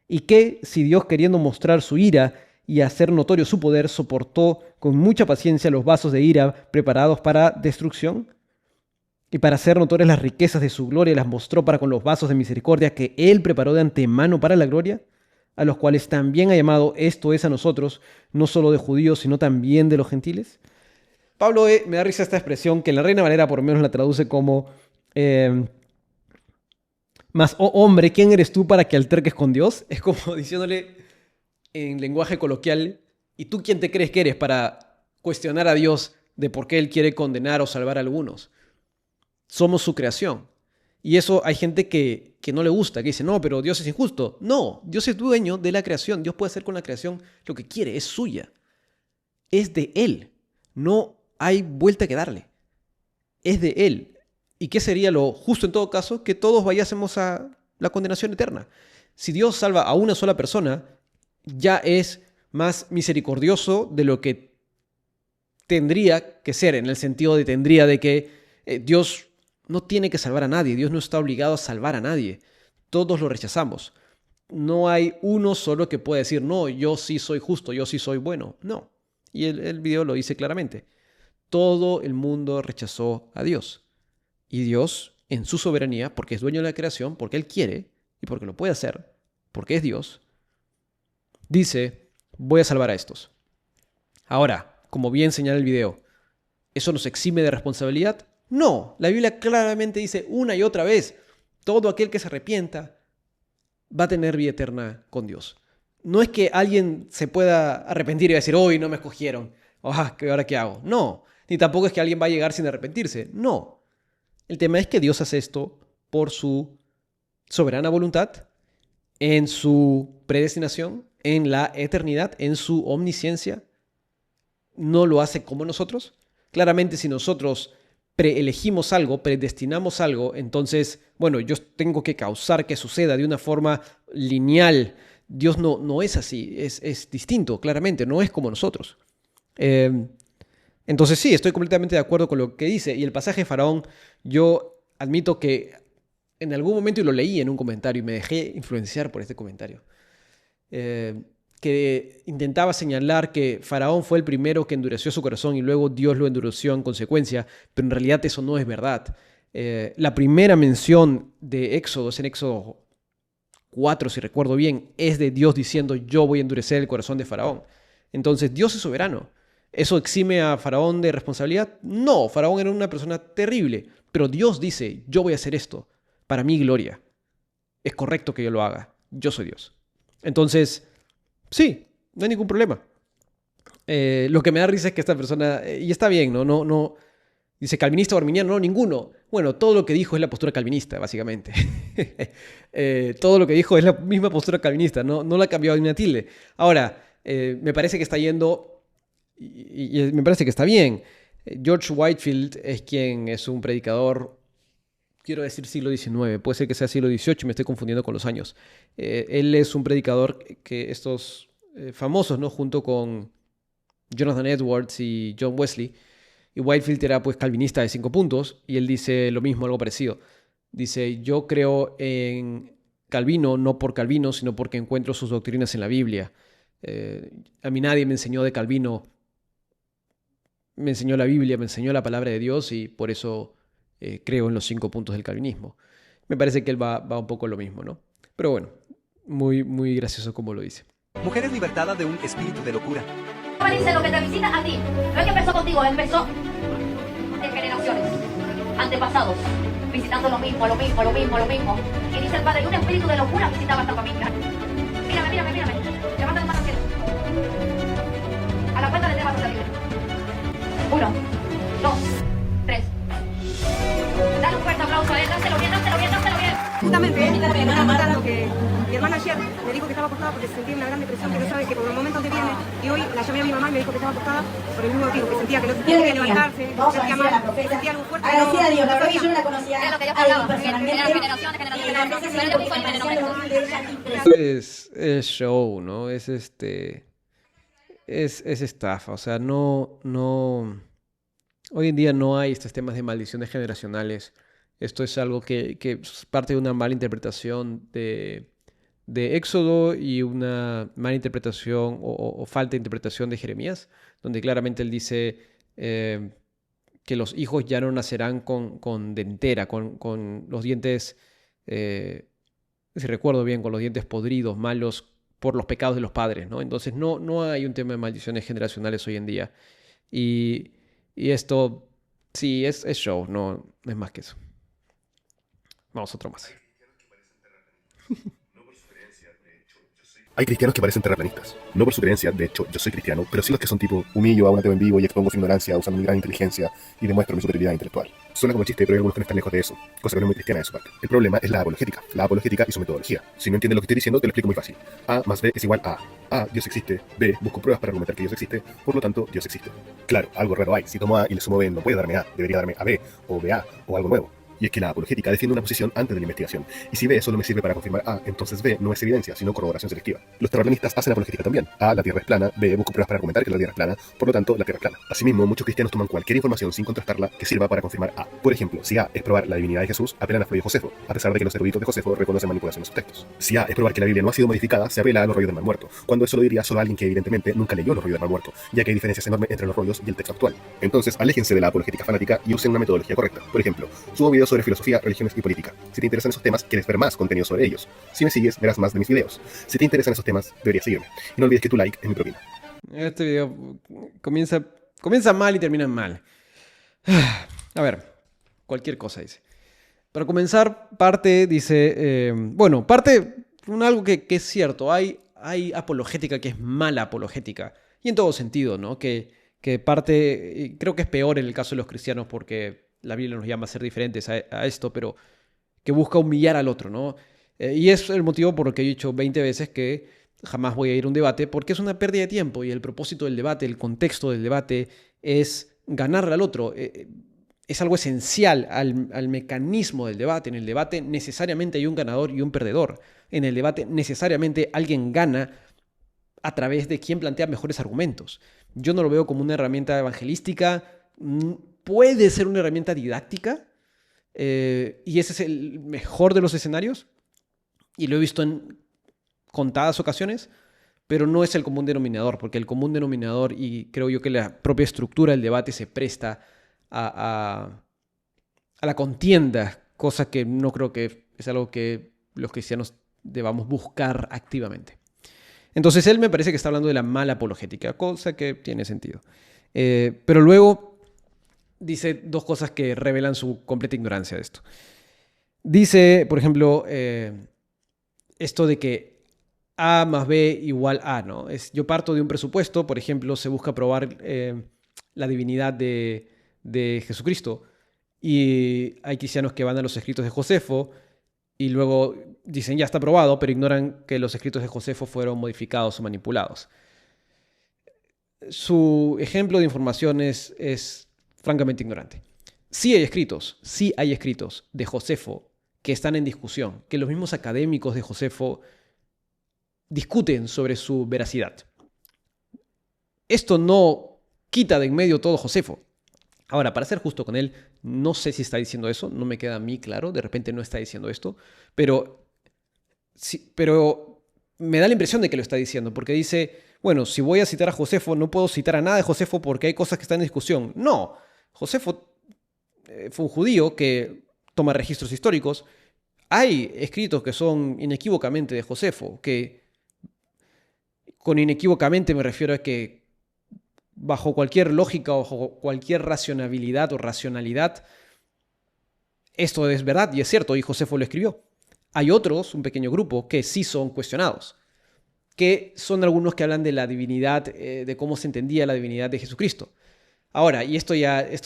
¿Y qué si Dios, queriendo mostrar su ira y hacer notorio su poder, soportó con mucha paciencia los vasos de ira preparados para destrucción? Y para hacer notorias las riquezas de su gloria las mostró para con los vasos de misericordia que Él preparó de antemano para la gloria, a los cuales también ha llamado, esto es a nosotros, no solo de judíos, sino también de los gentiles. Pablo me da risa esta expresión, que en la Reina Valera por lo menos la traduce como mas, oh hombre, ¿quién eres tú para que alterques con Dios? Es como diciéndole en lenguaje coloquial, ¿y tú quién te crees que eres para cuestionar a Dios de por qué Él quiere condenar o salvar a algunos? Somos su creación. Y eso hay gente que no le gusta, que dice, no, pero Dios es injusto. No, Dios es dueño de la creación. Dios puede hacer con la creación lo que quiere, es suya. Es de Él. No hay vuelta que darle. Es de Él. ¿Y qué sería lo justo en todo caso? Que todos vayásemos a la condenación eterna. Si Dios salva a una sola persona, ya es más misericordioso de lo que tendría que ser, en el sentido de tendría de que Dios no tiene que salvar a nadie, Dios no está obligado a salvar a nadie. Todos lo rechazamos. No hay uno solo que pueda decir, no, yo sí soy justo, yo sí soy bueno. No. Y el video lo dice claramente. Todo el mundo rechazó a Dios. Y Dios, en su soberanía, porque es dueño de la creación, porque Él quiere y porque lo puede hacer, porque es Dios, dice, voy a salvar a estos. Ahora, como bien señala el video, ¿eso nos exime de responsabilidad? No, la Biblia claramente dice una y otra vez, todo aquel que se arrepienta va a tener vida eterna con Dios. No es que alguien se pueda arrepentir y decir, hoy no me escogieron, ¿ahora qué hago? No, ni tampoco es que alguien va a llegar sin arrepentirse, no. El tema es que Dios hace esto por su soberana voluntad, en su predestinación, en la eternidad, en su omnisciencia. No lo hace como nosotros. Claramente, si nosotros preelegimos algo, predestinamos algo, entonces, bueno, yo tengo que causar que suceda de una forma lineal. Dios no es así, es distinto, claramente, no es como nosotros. Entonces sí, estoy completamente de acuerdo con lo que dice. Y el pasaje de Faraón, yo admito que en algún momento, y lo leí en un comentario, y me dejé influenciar por este comentario, que intentaba señalar que Faraón fue el primero que endureció su corazón y luego Dios lo endureció en consecuencia, pero en realidad eso no es verdad. La primera mención de Éxodo es en Éxodo 4, si recuerdo bien, es de Dios diciendo, yo voy a endurecer el corazón de Faraón. Entonces, Dios es soberano. ¿Eso exime a Faraón de responsabilidad? No, Faraón era una persona terrible, pero Dios dice, yo voy a hacer esto para mi gloria. Es correcto que yo lo haga. Yo soy Dios. Entonces, sí, no hay ningún problema. Lo que me da risa es que esta persona, y está bien, no, dice calvinista o arminiano, no, ninguno. Bueno, todo lo que dijo es la postura calvinista, básicamente. Todo lo que dijo es la misma postura calvinista, no la ha cambiado ni una tilde. Ahora, me parece que está yendo, y me parece que está bien. George Whitefield es quien es un predicador, quiero decir siglo XIX, puede ser que sea siglo XVIII, me estoy confundiendo con los años. Él es un predicador que estos famosos, ¿no? Junto con Jonathan Edwards y John Wesley. Y Whitefield era pues calvinista de 5 puntos y él dice lo mismo, algo parecido. Dice, yo creo en Calvino no por Calvino, sino porque encuentro sus doctrinas en la Biblia. A mí nadie me enseñó de Calvino, me enseñó la Biblia, me enseñó la palabra de Dios y por eso creo en los 5 puntos del calvinismo. Me parece que él va un poco lo mismo, ¿no? Pero bueno, muy gracioso como lo dice. Mujeres libertadas de un espíritu de locura. Dice lo que te visita a ti. No es que empezó contigo, empezó en generaciones, antepasados, visitando lo mismo. Y dice el Padre, y un espíritu de locura visitaba esta familia. Mírame. Levanta las manos al cielo. A la cuenta de 3 vas a salir. 1, 2, 3. Dale un fuerte aplauso a él, dáselo bien. Justamente, mi hermana contando que mi hermana ayer me dijo que estaba acostada porque sentía una gran depresión, que no sabe que por el momento te viene, y hoy la llamé a mi mamá y me dijo que estaba acostada por el mismo motivo, que sentía que no tenía que levantarse, que sentía mal, que sentía algo fuerte. Agradecida a Dios, la yo no la conocía Es lo que yo a Dios hablaba, personalmente. Es show, ¿no? Es estafa. O sea, no. Hoy en día no hay estos temas de maldiciones generacionales. Esto es algo que es parte de una mala interpretación de Éxodo y una mala interpretación o falta de interpretación de Jeremías, donde claramente él dice que los hijos ya no nacerán con dentera, con los dientes, si recuerdo bien, con los dientes podridos, malos por los pecados de los padres, ¿no? Entonces no hay un tema de maldiciones generacionales hoy en día. Y esto, sí, es show, no es más que eso. Vamos, otro más. Hay cristianos que parecen terraplanistas, no por su creencia, de hecho yo soy cristiano, pero sí los que son tipo humillo a un ateo en vivo y expongo su ignorancia usando mi gran inteligencia y demuestro mi superioridad intelectual. Suena como chiste, pero hay algunos que no están lejos de eso, cosa que no es muy cristiana de su parte. El problema es la apologética y su metodología. Si no entiendes lo que estoy diciendo, te lo explico muy fácil. A más B es igual a A, Dios existe. B, busco pruebas para argumentar que Dios existe, por lo tanto, Dios existe. Claro, algo raro hay. Si tomo A y le sumo B, no puede darme A, debería darme a B, o BA, o algo nuevo. Y es que la apologética defiende una posición antes de la investigación. Y si B solo me sirve para confirmar A, entonces B no es evidencia, sino corroboración selectiva. Los terraplanistas hacen apologética también. A, la Tierra es plana. B, busco pruebas para argumentar que la Tierra es plana. Por lo tanto, la Tierra es plana. Asimismo, muchos cristianos toman cualquier información sin contrastarla que sirva para confirmar A. Por ejemplo, si A es probar la divinidad de Jesús, apelan a Freud y Josefo, a pesar de que los eruditos de Josefo reconocen manipulación en sus textos. Si A es probar que la Biblia no ha sido modificada, se apela a los rollos del Mar Muerto, cuando eso lo diría solo alguien que evidentemente nunca leyó los rollos del Mar Muerto, ya que hay diferencias enormes entre los rollos y el texto actual. Entonces, aléjense de la apologética fanática y usen una metodología correcta. Por ejemplo, subo videos sobre filosofía, religiones y política. Si te interesan esos temas, quieres ver más contenido sobre ellos. Si me sigues, verás más de mis videos. Si te interesan esos temas, deberías seguirme. Y no olvides que tu like es mi propina. Este video comienza mal y termina mal. A ver, cualquier cosa dice. Para comenzar, dice algo que es cierto. Hay apologética que es mala apologética. Y en todo sentido, ¿no? Que parte, creo que es peor en el caso de los cristianos porque la Biblia nos llama a ser diferentes a esto, pero que busca humillar al otro, ¿no? Y es el motivo por el que he dicho 20 veces que jamás voy a ir a un debate, porque es una pérdida de tiempo y el propósito del debate, el contexto del debate es ganarle al otro. Es algo esencial al mecanismo del debate. En el debate necesariamente hay un ganador y un perdedor. En el debate necesariamente alguien gana a través de quien plantea mejores argumentos. Yo no lo veo como una herramienta evangelística. Puede ser una herramienta didáctica, y ese es el mejor de los escenarios, y lo he visto en contadas ocasiones, pero no es el común denominador, porque el común denominador, y creo yo que la propia estructura del debate se presta a la contienda, cosa que no creo que es algo que los cristianos debamos buscar activamente. Entonces él me parece que está hablando de la mala apologética, cosa que tiene sentido. Pero luego dice dos cosas que revelan su completa ignorancia de esto. Dice, por ejemplo, esto de que A más B igual A, ¿no? Yo parto de un presupuesto, por ejemplo, se busca probar la divinidad de Jesucristo, y hay cristianos que van a los escritos de Josefo y luego dicen ya está probado, pero ignoran que los escritos de Josefo fueron modificados o manipulados. Su ejemplo de información es francamente ignorante. Sí hay escritos de Josefo que están en discusión, que los mismos académicos de Josefo discuten sobre su veracidad. Esto no quita de en medio todo Josefo. Ahora, para ser justo con él, no sé si está diciendo eso, no me queda a mí claro, de repente no está diciendo esto, pero me da la impresión de que lo está diciendo, porque dice, bueno, si voy a citar a Josefo, no puedo citar a nada de Josefo porque hay cosas que están en discusión. No, Josefo fue un judío que toma registros históricos. Hay escritos que son inequívocamente de Josefo, que con inequívocamente me refiero a que bajo cualquier lógica o bajo cualquier racionalidad o racionalidad, esto es verdad y es cierto, y Josefo lo escribió. Hay otros, un pequeño grupo, que sí son cuestionados, que son algunos que hablan de la divinidad, de cómo se entendía la divinidad de Jesucristo. Ahora, y esto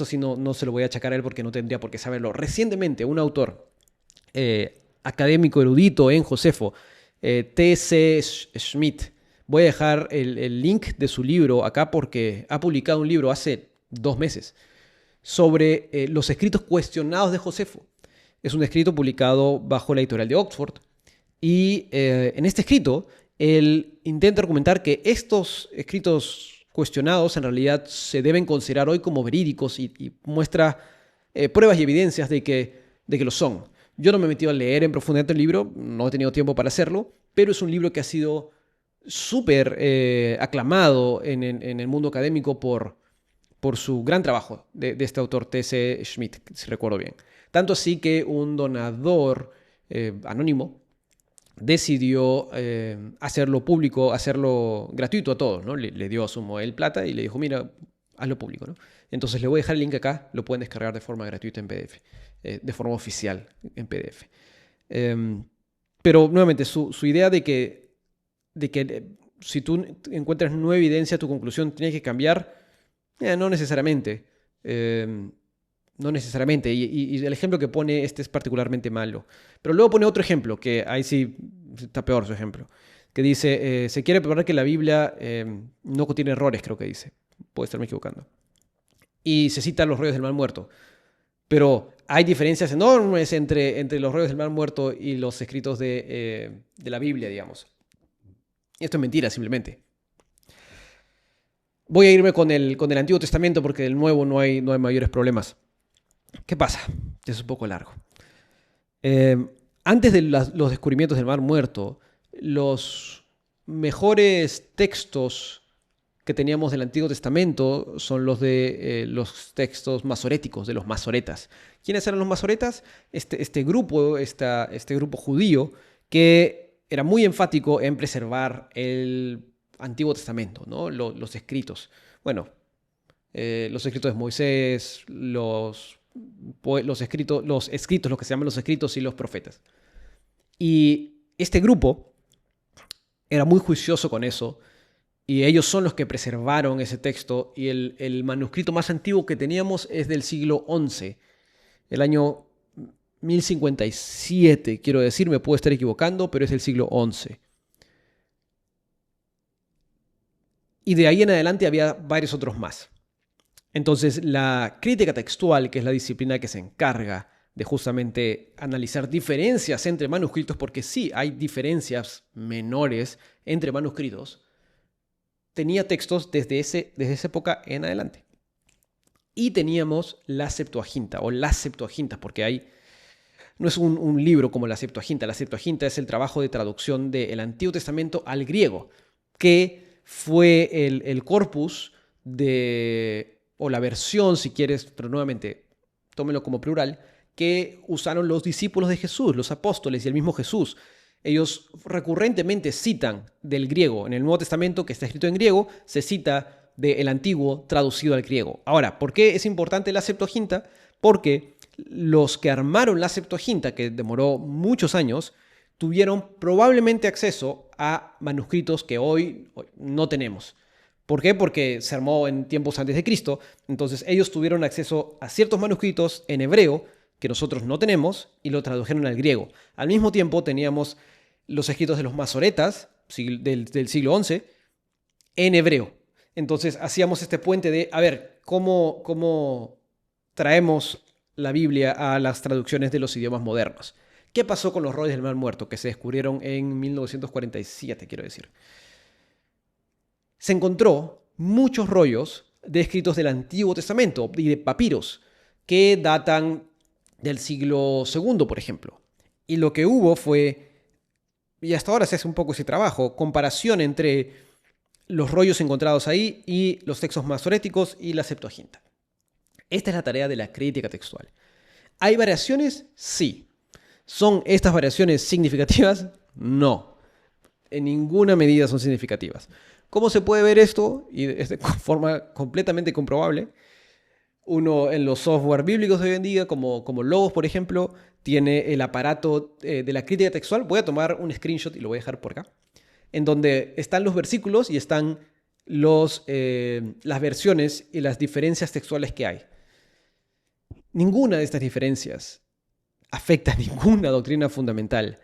sí no se lo voy a achacar a él porque no tendría por qué saberlo. Recientemente, un autor académico erudito en Josefo, T.C. Schmidt, voy a dejar el link de su libro acá porque ha publicado un libro hace 2 meses sobre los escritos cuestionados de Josefo. Es un escrito publicado bajo la editorial de Oxford y en este escrito él intenta argumentar que estos escritos cuestionados en realidad se deben considerar hoy como verídicos y muestra pruebas y evidencias de que lo son. Yo no me he metido a leer en profundidad el libro, no he tenido tiempo para hacerlo, pero es un libro que ha sido súper aclamado en el mundo académico por su gran trabajo de este autor T.C. Schmidt, si recuerdo bien. Tanto así que un donador anónimo decidió hacerlo público, hacerlo gratuito a todos, ¿no? Le dio a Sumo él plata y le dijo, mira, hazlo público, ¿no? Entonces le voy a dejar el link acá, lo pueden descargar de forma gratuita en PDF, de forma oficial en PDF. Pero nuevamente, su idea de que de que si tú encuentras nueva evidencia, tu conclusión tiene que cambiar. No necesariamente. No necesariamente. Y el ejemplo que pone es particularmente malo. Pero luego pone otro ejemplo, que ahí sí está peor su ejemplo. Que dice, se quiere probar que la Biblia no contiene errores, creo que dice. Puedo estarme equivocando. Y se citan los rollos del Mar Muerto. Pero hay diferencias enormes entre los rollos del Mar Muerto y los escritos de la Biblia, digamos. Esto es mentira, simplemente. Voy a irme con el Antiguo Testamento porque del Nuevo no hay mayores problemas. ¿Qué pasa? Es un poco largo. Antes de los descubrimientos del Mar Muerto, los mejores textos que teníamos del Antiguo Testamento son los de los textos masoréticos, de los masoretas. ¿Quiénes eran los masoretas? Este grupo judío que era muy enfático en preservar el Antiguo Testamento, ¿no? Los escritos. Bueno, los escritos de Moisés, los escritos, los que se llaman los escritos y los profetas. Y este grupo era muy juicioso con eso, y ellos son los que preservaron ese texto, y el manuscrito más antiguo que teníamos es del siglo XI, el año 1057, quiero decir, me puedo estar equivocando, pero es del siglo XI. Y de ahí en adelante había varios otros más. Entonces, la crítica textual, que es la disciplina que se encarga de justamente analizar diferencias entre manuscritos, porque sí hay diferencias menores entre manuscritos, tenía textos desde esa época en adelante. Y teníamos la Septuaginta, o las Septuagintas, porque no es un libro como la Septuaginta. La Septuaginta es el trabajo de traducción del Antiguo Testamento al griego, que fue el corpus o la versión, si quieres, pero nuevamente, tómenlo como plural, que usaron los discípulos de Jesús, los apóstoles y el mismo Jesús. Ellos recurrentemente citan del griego. En el Nuevo Testamento, que está escrito en griego, se cita del Antiguo traducido al griego. Ahora, ¿por qué es importante la Septuaginta? Porque los que armaron la Septuaginta, que demoró muchos años, tuvieron probablemente acceso a manuscritos que hoy no tenemos. ¿Por qué? Porque se armó en tiempos antes de Cristo. Entonces ellos tuvieron acceso a ciertos manuscritos en hebreo que nosotros no tenemos y lo tradujeron al griego. Al mismo tiempo teníamos los escritos de los masoretas del siglo XI en hebreo. Entonces hacíamos este puente de, a ver, ¿cómo traemos la Biblia a las traducciones de los idiomas modernos? ¿Qué pasó con los rollos del Mar Muerto que se descubrieron en 1947, quiero decir? Se encontró muchos rollos de escritos del Antiguo Testamento y de papiros que datan del siglo II, por ejemplo. Y lo que hubo fue, y hasta ahora se hace un poco ese trabajo, comparación entre los rollos encontrados ahí y los textos masoréticos y la Septuaginta. Esta es la tarea de la crítica textual. ¿Hay variaciones? Sí. ¿Son estas variaciones significativas? No. En ninguna medida son significativas. ¿Cómo se puede ver esto? Y de forma completamente comprobable. Uno en los software bíblicos de hoy en día, como Logos, por ejemplo, tiene el aparato de la crítica textual. Voy a tomar un screenshot y lo voy a dejar por acá, en donde están los versículos y están las versiones y las diferencias textuales que hay. Ninguna de estas diferencias afecta a ninguna doctrina fundamental.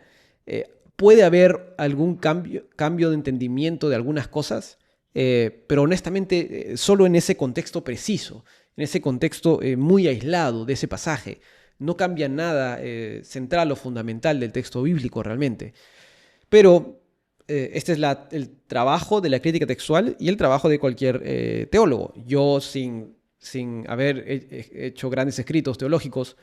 Puede haber algún cambio de entendimiento de algunas cosas, pero honestamente solo en ese contexto preciso, en ese contexto muy aislado de ese pasaje. No cambia nada central o fundamental del texto bíblico realmente. Pero este es el trabajo de la crítica textual y el trabajo de cualquier teólogo. Yo, sin haber hecho grandes escritos teológicos,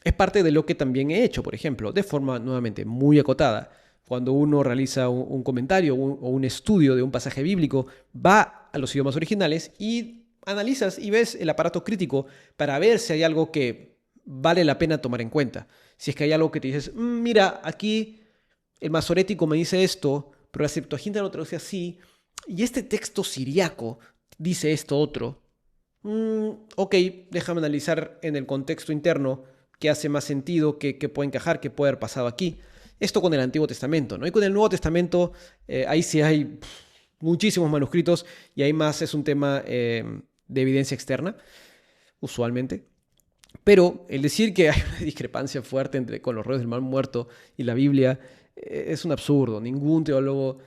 es parte de lo que también he hecho, por ejemplo, de forma nuevamente muy acotada. Cuando uno realiza un comentario o un estudio de un pasaje bíblico, va a los idiomas originales y analizas y ves el aparato crítico para ver si hay algo que vale la pena tomar en cuenta. Si es que hay algo que te dices, mira, aquí el masorético me dice esto, pero la Septuaginta lo traduce así, y este texto siriaco dice esto otro. Ok, déjame analizar en el contexto interno qué hace más sentido, qué puede encajar, qué puede haber pasado aquí. Esto con el Antiguo Testamento, ¿no? Y con el Nuevo Testamento, ahí sí hay muchísimos manuscritos y ahí más es un tema de evidencia externa, usualmente. Pero el decir que hay una discrepancia fuerte con los rollos del mar muerto y la Biblia es un absurdo. Ningún teólogo,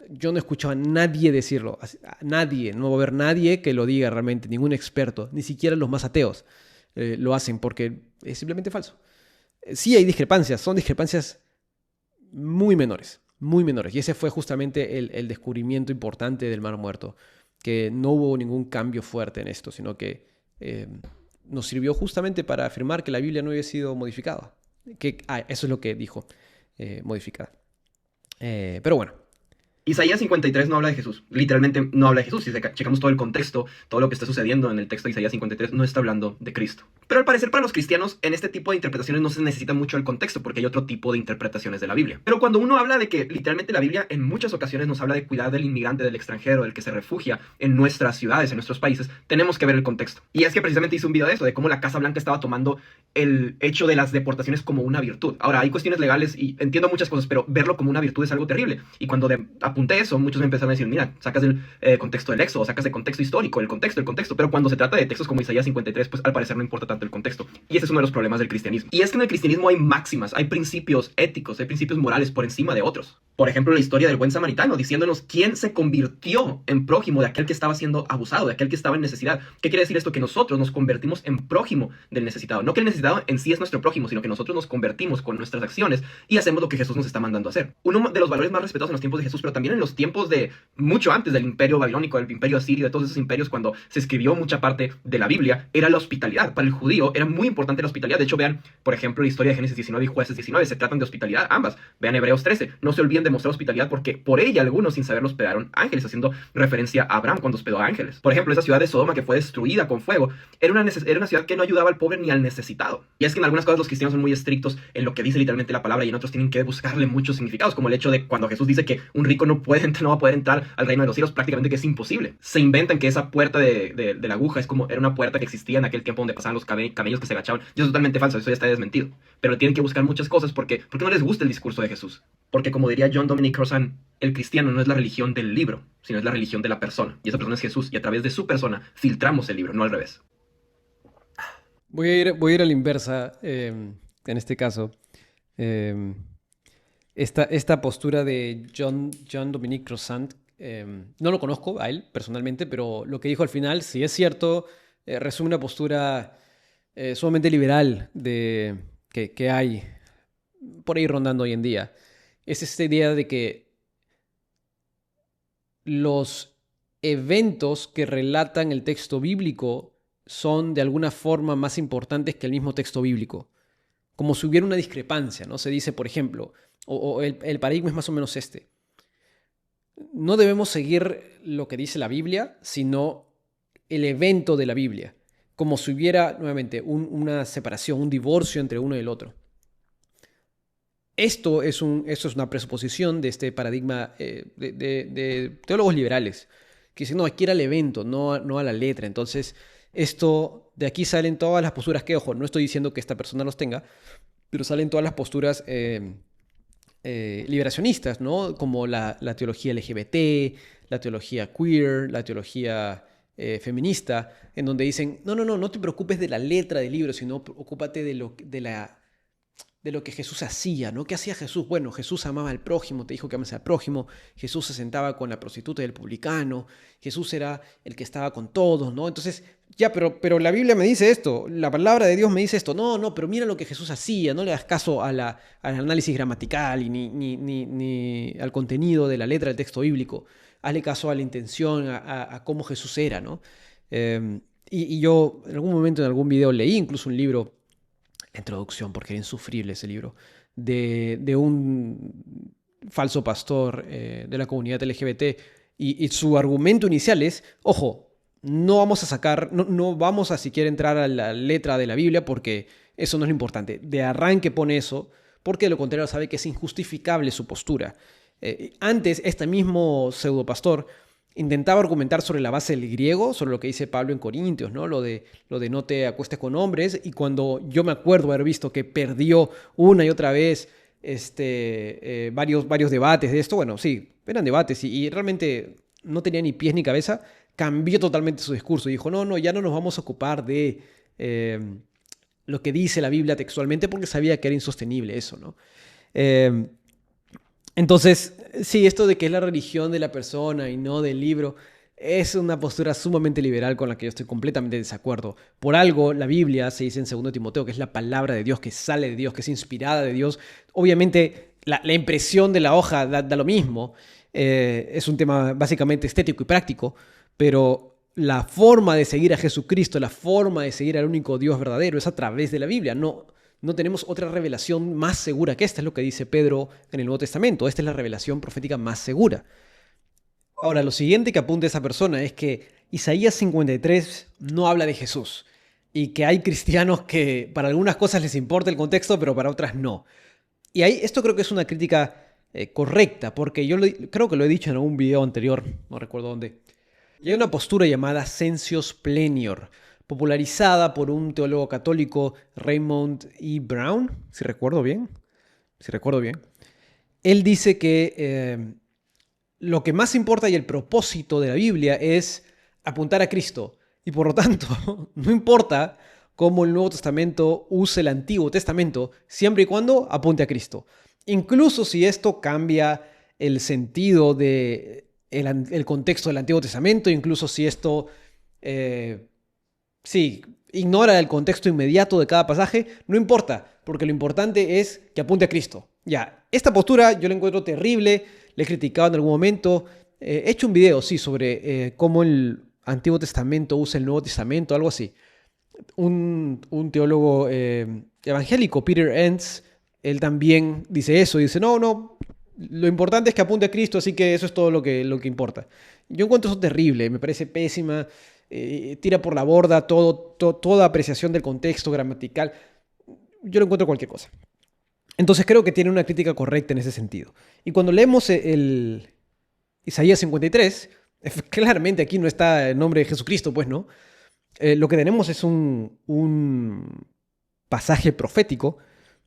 yo no he escuchado a nadie decirlo, a nadie, no va a haber nadie que lo diga realmente, ningún experto, ni siquiera los más ateos lo hacen porque es simplemente falso. Sí hay discrepancias, son discrepancias muy menores, y ese fue justamente el descubrimiento importante del mar muerto, que no hubo ningún cambio fuerte en esto, sino que nos sirvió justamente para afirmar que la Biblia no había sido modificada. Eso es lo que dijo, modificada. Pero bueno. Isaías 53 no habla de Jesús, literalmente no habla de Jesús. Si checamos todo el contexto, todo lo que está sucediendo en el texto de Isaías 53 no está hablando de Cristo. Pero al parecer para los cristianos en este tipo de interpretaciones no se necesita mucho el contexto porque hay otro tipo de interpretaciones de la Biblia. Pero cuando uno habla de que literalmente la Biblia en muchas ocasiones nos habla de cuidar del inmigrante, del extranjero, del que se refugia en nuestras ciudades, en nuestros países, tenemos que ver el contexto. Y es que precisamente hice un video de eso, de cómo la Casa Blanca estaba tomando el hecho de las deportaciones como una virtud. Ahora, hay cuestiones legales y entiendo muchas cosas, pero verlo como una virtud es algo terrible. Y cuando apunté eso, muchos me empezaron a decir, mira, sacas del contexto del Éxodo, sacas del contexto histórico, el contexto. Pero cuando se trata de textos como Isaías 53, pues al parecer no importa tanto el contexto. Y ese es uno de los problemas del cristianismo. Y es que en el cristianismo hay máximas, hay principios éticos, hay principios morales por encima de otros. Por ejemplo, la historia del buen samaritano, diciéndonos quién se convirtió en prójimo de aquel que estaba siendo abusado, de aquel que estaba en necesidad. ¿Qué quiere decir esto? Que nosotros nos convertimos en prójimo del necesitado. No que el necesitado en sí es nuestro prójimo, sino que nosotros nos convertimos con nuestras acciones y hacemos lo que Jesús nos está mandando a hacer. Uno de los valores más respetados en los tiempos de Jesús, pero también en los tiempos de mucho antes del imperio babilónico, del imperio asirio, de todos esos imperios, cuando se escribió mucha parte de la Biblia, era la hospitalidad. Para el judío era muy importante la hospitalidad. De hecho, vean, por ejemplo, la historia de Génesis 19 y Jueces 19, se tratan de hospitalidad, ambas. Vean Hebreos 13, no se olviden de mostrar hospitalidad porque por ella algunos sin saberlo hospedaron ángeles, haciendo referencia a Abraham cuando hospedó a ángeles. Por ejemplo, esa ciudad de Sodoma que fue destruida con fuego, era una ciudad que no ayudaba al pobre ni al necesitado. Y es que en algunas cosas los cristianos son muy estrictos en lo que dice literalmente la palabra y en otros tienen que buscarle muchos significados, como el hecho de cuando Jesús dice que un rico no va a poder entrar al reino de los cielos, prácticamente que es imposible. Se inventan que esa puerta de la aguja era una puerta que existía en aquel tiempo donde pasaban los camellos que se agachaban. Y eso es totalmente falso, eso ya está desmentido. Pero tienen que buscar muchas cosas porque no les gusta el discurso de Jesús. Porque como diría John Dominic Crossan, el cristiano no es la religión del libro, sino es la religión de la persona. Y esa persona es Jesús, y a través de su persona filtramos el libro, no al revés. Voy a ir a la inversa, en este caso. Esta postura de John Dominic Crossan, no lo conozco a él personalmente, pero lo que dijo al final, si es cierto, resume una postura sumamente liberal que hay por ahí rondando hoy en día. Es esta idea de que los eventos que relatan el texto bíblico son de alguna forma más importantes que el mismo texto bíblico. Como si hubiera una discrepancia, ¿no? Se dice, por ejemplo, el paradigma es más o menos este. No debemos seguir lo que dice la Biblia, sino el evento de la Biblia. Como si hubiera, nuevamente, una separación, un divorcio entre uno y el otro. Esto es una presuposición de este paradigma de teólogos liberales, que dicen, no, aquí era el evento, no a la letra. Entonces, de aquí salen todas las posturas que, ojo, no estoy diciendo que esta persona los tenga, pero salen todas las posturas liberacionistas, ¿no? Como la teología LGBT, la teología queer, la teología feminista, en donde dicen, no te preocupes de la letra del libro, sino ocúpate de lo que Jesús hacía, ¿no? ¿Qué hacía Jesús? Bueno, Jesús amaba al prójimo, te dijo que amas al prójimo, Jesús se sentaba con la prostituta y el publicano, Jesús era el que estaba con todos, ¿no? Entonces, ya, pero la Biblia me dice esto, la palabra de Dios me dice esto, no, pero mira lo que Jesús hacía, no le das caso al análisis gramatical y ni al contenido de la letra del texto bíblico, hazle caso a la intención, a cómo Jesús era, ¿no? Y yo en algún momento en algún video leí incluso un libro, la introducción, porque era insufrible ese libro, de un falso pastor de la comunidad LGBT, y su argumento inicial es, ojo, no vamos a siquiera entrar a la letra de la Biblia porque eso no es lo importante. De arranque pone eso, porque de lo contrario sabe que es injustificable su postura. Antes, este mismo pseudopastor intentaba argumentar sobre la base del griego, sobre lo que dice Pablo en Corintios, ¿no? Lo de no te acuestes con hombres, y cuando yo me acuerdo haber visto que perdió una y otra vez varios debates de esto. Bueno, sí, eran debates y realmente no tenía ni pies ni cabeza. Cambió totalmente su discurso y dijo, no, ya no nos vamos a ocupar de lo que dice la Biblia textualmente porque sabía que era insostenible eso, ¿no? Entonces, sí, esto de que es la religión de la persona y no del libro es una postura sumamente liberal con la que yo estoy completamente en desacuerdo. Por algo, la Biblia se dice en 2 Timoteo que es la palabra de Dios, que sale de Dios, que es inspirada de Dios. Obviamente, la impresión de la hoja da lo mismo. Es un tema básicamente estético y práctico, pero la forma de seguir a Jesucristo, la forma de seguir al único Dios verdadero es a través de la Biblia. No tenemos otra revelación más segura que esta, es lo que dice Pedro en el Nuevo Testamento. Esta es la revelación profética más segura. Ahora, lo siguiente que apunta esa persona es que Isaías 53 no habla de Jesús y que hay cristianos que para algunas cosas les importa el contexto, pero para otras no. Y ahí esto creo que es una crítica correcta, porque yo creo que lo he dicho en algún video anterior, no recuerdo dónde. Y hay una postura llamada Sensios Plenior, popularizada por un teólogo católico, Raymond E. Brown, si recuerdo bien. Él dice que lo que más importa y el propósito de la Biblia es apuntar a Cristo. Y por lo tanto, no importa cómo el Nuevo Testamento use el Antiguo Testamento, siempre y cuando apunte a Cristo. Incluso si esto cambia el sentido del contexto del Antiguo Testamento, incluso si esto ignora el contexto inmediato de cada pasaje, no importa, porque lo importante es que apunte a Cristo. Ya, esta postura yo la encuentro terrible, le he criticado en algún momento, he hecho un video, sobre cómo el Antiguo Testamento usa el Nuevo Testamento, algo así. Un teólogo evangélico, Peter Enns, él también dice eso, dice, no, lo importante es que apunte a Cristo, así que eso es todo lo que importa. Yo encuentro eso terrible, me parece pésima, tira por la borda toda apreciación del contexto gramatical. Yo lo encuentro cualquier cosa. Entonces creo que tiene una crítica correcta en ese sentido. Y cuando leemos el Isaías 53, claramente aquí no está el nombre de Jesucristo, pues no. Lo que tenemos es un pasaje profético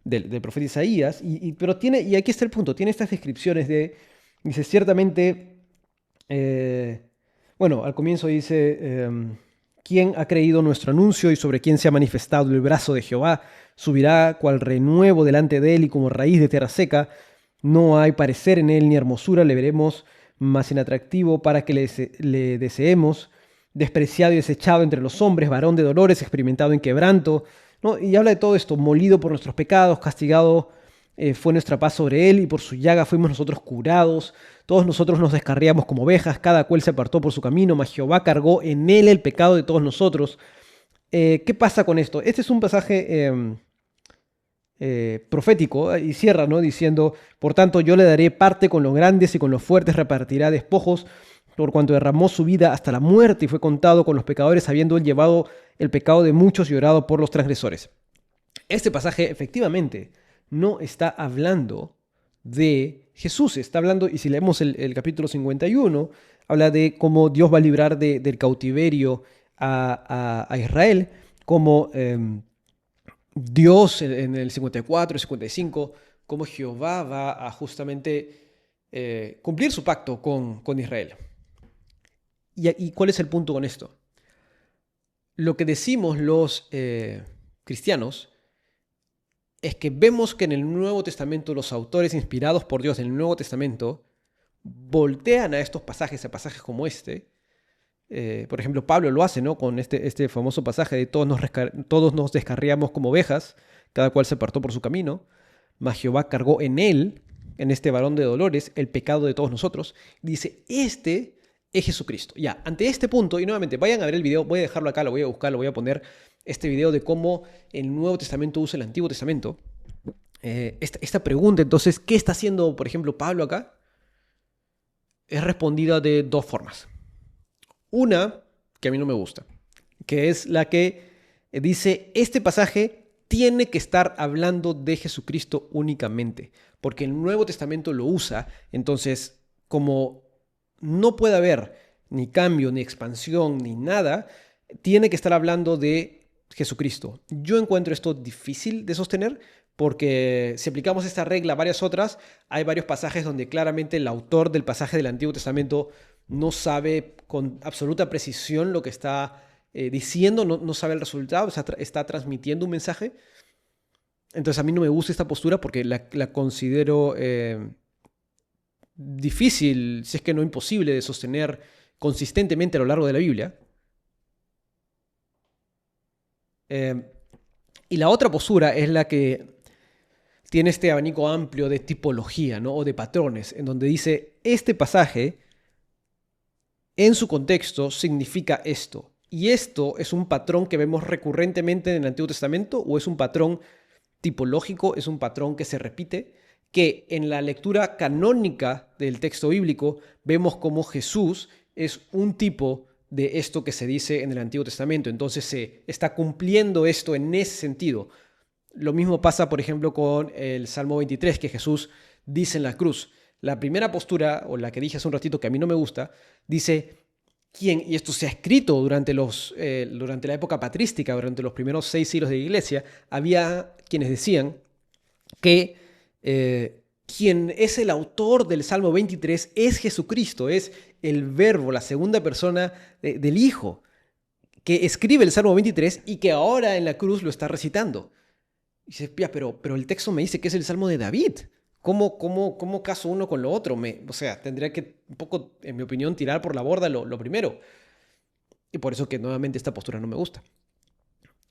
del profeta Isaías, pero y aquí está el punto, tiene estas descripciones dice, ciertamente, al comienzo dice, ¿quién ha creído nuestro anuncio y sobre quién se ha manifestado el brazo de Jehová? Subirá cual renuevo delante de él y como raíz de tierra seca. No hay parecer en él ni hermosura, le veremos más inatractivo para que le deseemos. Despreciado y desechado entre los hombres, varón de dolores, experimentado en quebranto, ¿no? Y habla de todo esto, molido por nuestros pecados, castigado fue nuestra paz sobre él, y por su llaga fuimos nosotros curados. Todos nosotros nos descarriamos como ovejas, cada cual se apartó por su camino, mas Jehová cargó en él el pecado de todos nosotros. ¿Qué pasa con esto? Este es un pasaje profético, y cierra, ¿no? Diciendo, por tanto yo le daré parte con los grandes y con los fuertes repartirá despojos, por cuanto derramó su vida hasta la muerte y fue contado con los pecadores, habiendo él llevado el pecado de muchos y orado por los transgresores. Este pasaje efectivamente no está hablando de Jesús, está hablando, y si leemos el capítulo 51, habla de cómo Dios va a librar del cautiverio a Israel, como Dios en el 54 y 55, cómo Jehová va a justamente cumplir su pacto con Israel. ¿Y cuál es el punto con esto? Lo que decimos los cristianos es que vemos que en el Nuevo Testamento los autores inspirados por Dios del Nuevo Testamento voltean a estos pasajes, a pasajes como este. Por ejemplo, Pablo lo hace, ¿no? Con este famoso pasaje de todos nos descarriamos como ovejas, cada cual se apartó por su camino, mas Jehová cargó en él, en este varón de dolores, el pecado de todos nosotros. Dice, este es Jesucristo. Ya, ante este punto, y nuevamente, vayan a ver el video, voy a dejarlo acá, lo voy a buscar, lo voy a poner, este video de cómo el Nuevo Testamento usa el Antiguo Testamento. Esta pregunta, entonces, ¿qué está haciendo, por ejemplo, Pablo acá? Es respondida de dos formas. Una, que a mí no me gusta, que es la que dice, este pasaje tiene que estar hablando de Jesucristo únicamente, porque el Nuevo Testamento lo usa, entonces, como no puede haber ni cambio, ni expansión, ni nada, tiene que estar hablando de Jesucristo. Yo encuentro esto difícil de sostener Porque si aplicamos esta regla a varias otras, hay varios pasajes donde claramente el autor del pasaje del Antiguo Testamento no sabe con absoluta precisión lo que está diciendo, no sabe el resultado, está transmitiendo un mensaje. Entonces a mí no me gusta esta postura porque la considero difícil, si es que no imposible, de sostener consistentemente a lo largo de la Biblia. Y la otra postura es la que tiene este abanico amplio de tipología, ¿no? O de patrones, en donde dice, este pasaje en su contexto significa esto. ¿Y esto es un patrón que vemos recurrentemente en el Antiguo Testamento o es un patrón tipológico, es un patrón que se repite? Que en la lectura canónica del texto bíblico vemos como Jesús es un tipo de esto que se dice en el Antiguo Testamento. Entonces se está cumpliendo esto en ese sentido. Lo mismo pasa, por ejemplo, con el Salmo 23, que Jesús dice en la cruz. La primera postura, o la que dije hace un ratito que a mí no me gusta, dice, ¿quién? Y esto se ha escrito durante la época patrística, durante los primeros 6 siglos de la Iglesia, había quienes decían que quien es el autor del Salmo 23 es Jesucristo, es el Verbo, la segunda persona del Hijo, que escribe el Salmo 23 y que ahora en la cruz lo está recitando. Y dices, pero el texto me dice que es el Salmo de David. ¿Cómo caso uno con lo otro? O sea, tendría que un poco, en mi opinión, tirar por la borda lo primero. Y por eso que nuevamente esta postura no me gusta.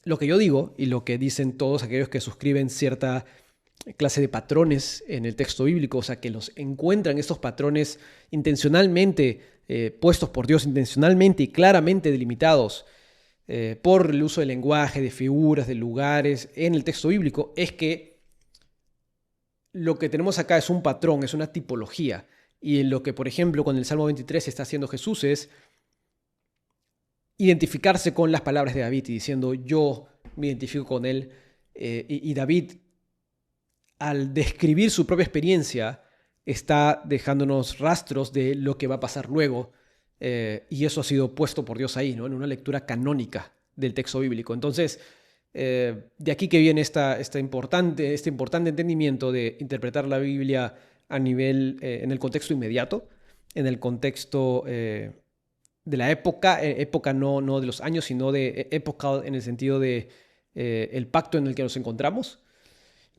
Lo que yo digo, y lo que dicen todos aquellos que suscriben cierta clase de patrones en el texto bíblico, o sea, que los encuentran estos patrones intencionalmente puestos por Dios, intencionalmente y claramente delimitados por el uso del lenguaje, de figuras, de lugares en el texto bíblico, es que lo que tenemos acá es un patrón, es una tipología. Y lo que, por ejemplo, con el Salmo 23 está haciendo Jesús es identificarse con las palabras de David y diciendo, yo me identifico con él. Y David, al describir su propia experiencia, está dejándonos rastros de lo que va a pasar luego. Y eso ha sido puesto por Dios ahí, ¿no? En una lectura canónica del texto bíblico. Entonces, de aquí que viene este importante entendimiento de interpretar la Biblia a nivel, en el contexto inmediato, en el contexto de la época no de los años, sino de época en el sentido de el pacto en el que nos encontramos,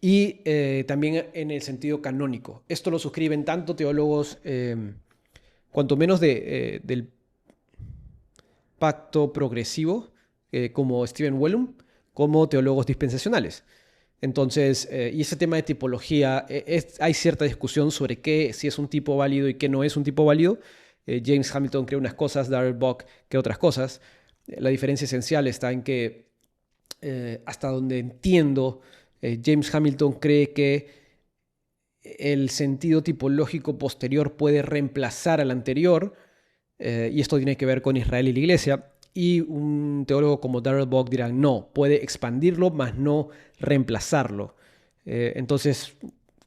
y también en el sentido canónico. Esto lo suscriben tanto teólogos cuanto menos del pacto progresivo, como Stephen Wellum, como teólogos dispensacionales. Entonces, y ese tema de tipología, hay cierta discusión sobre si es un tipo válido y qué no es un tipo válido. James Hamilton cree unas cosas, Darrell Bock cree otras cosas. La diferencia esencial está en que, hasta donde entiendo, James Hamilton cree que el sentido tipológico posterior puede reemplazar al anterior, y esto tiene que ver con Israel y la Iglesia. Y un teólogo como Darrell Bock dirá, no, puede expandirlo, mas no reemplazarlo. Entonces,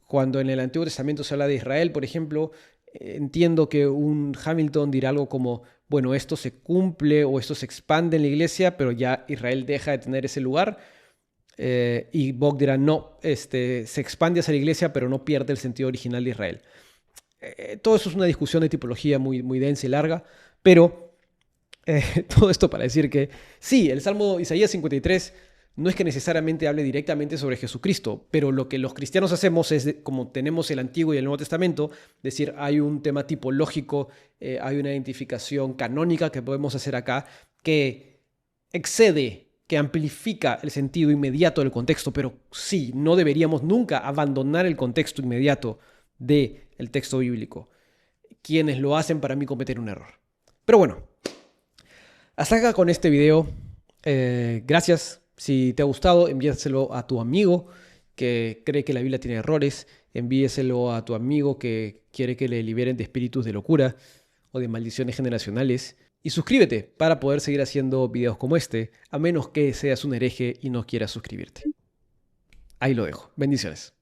cuando en el Antiguo Testamento se habla de Israel, por ejemplo, entiendo que un Hamilton dirá algo como, bueno, esto se cumple o esto se expande en la Iglesia, pero ya Israel deja de tener ese lugar. Y Bock dirá, no, se expande hacia la Iglesia, pero no pierde el sentido original de Israel. Todo eso es una discusión de tipología muy, muy densa y larga, pero todo esto para decir que sí, el Salmo Isaías 53 no es que necesariamente hable directamente sobre Jesucristo, pero lo que los cristianos hacemos es, como tenemos el Antiguo y el Nuevo Testamento, decir, hay un tema tipológico, hay una identificación canónica que podemos hacer acá que excede, que amplifica el sentido inmediato del contexto, pero sí, no deberíamos nunca abandonar el contexto inmediato del texto bíblico. Quienes lo hacen, para mí, cometen un error. Pero bueno, hasta acá con este video. Gracias. Si te ha gustado, envíaselo a tu amigo que cree que la Biblia tiene errores. Envíeselo a tu amigo que quiere que le liberen de espíritus de locura o de maldiciones generacionales. Y suscríbete para poder seguir haciendo videos como este, a menos que seas un hereje y no quieras suscribirte. Ahí lo dejo. Bendiciones.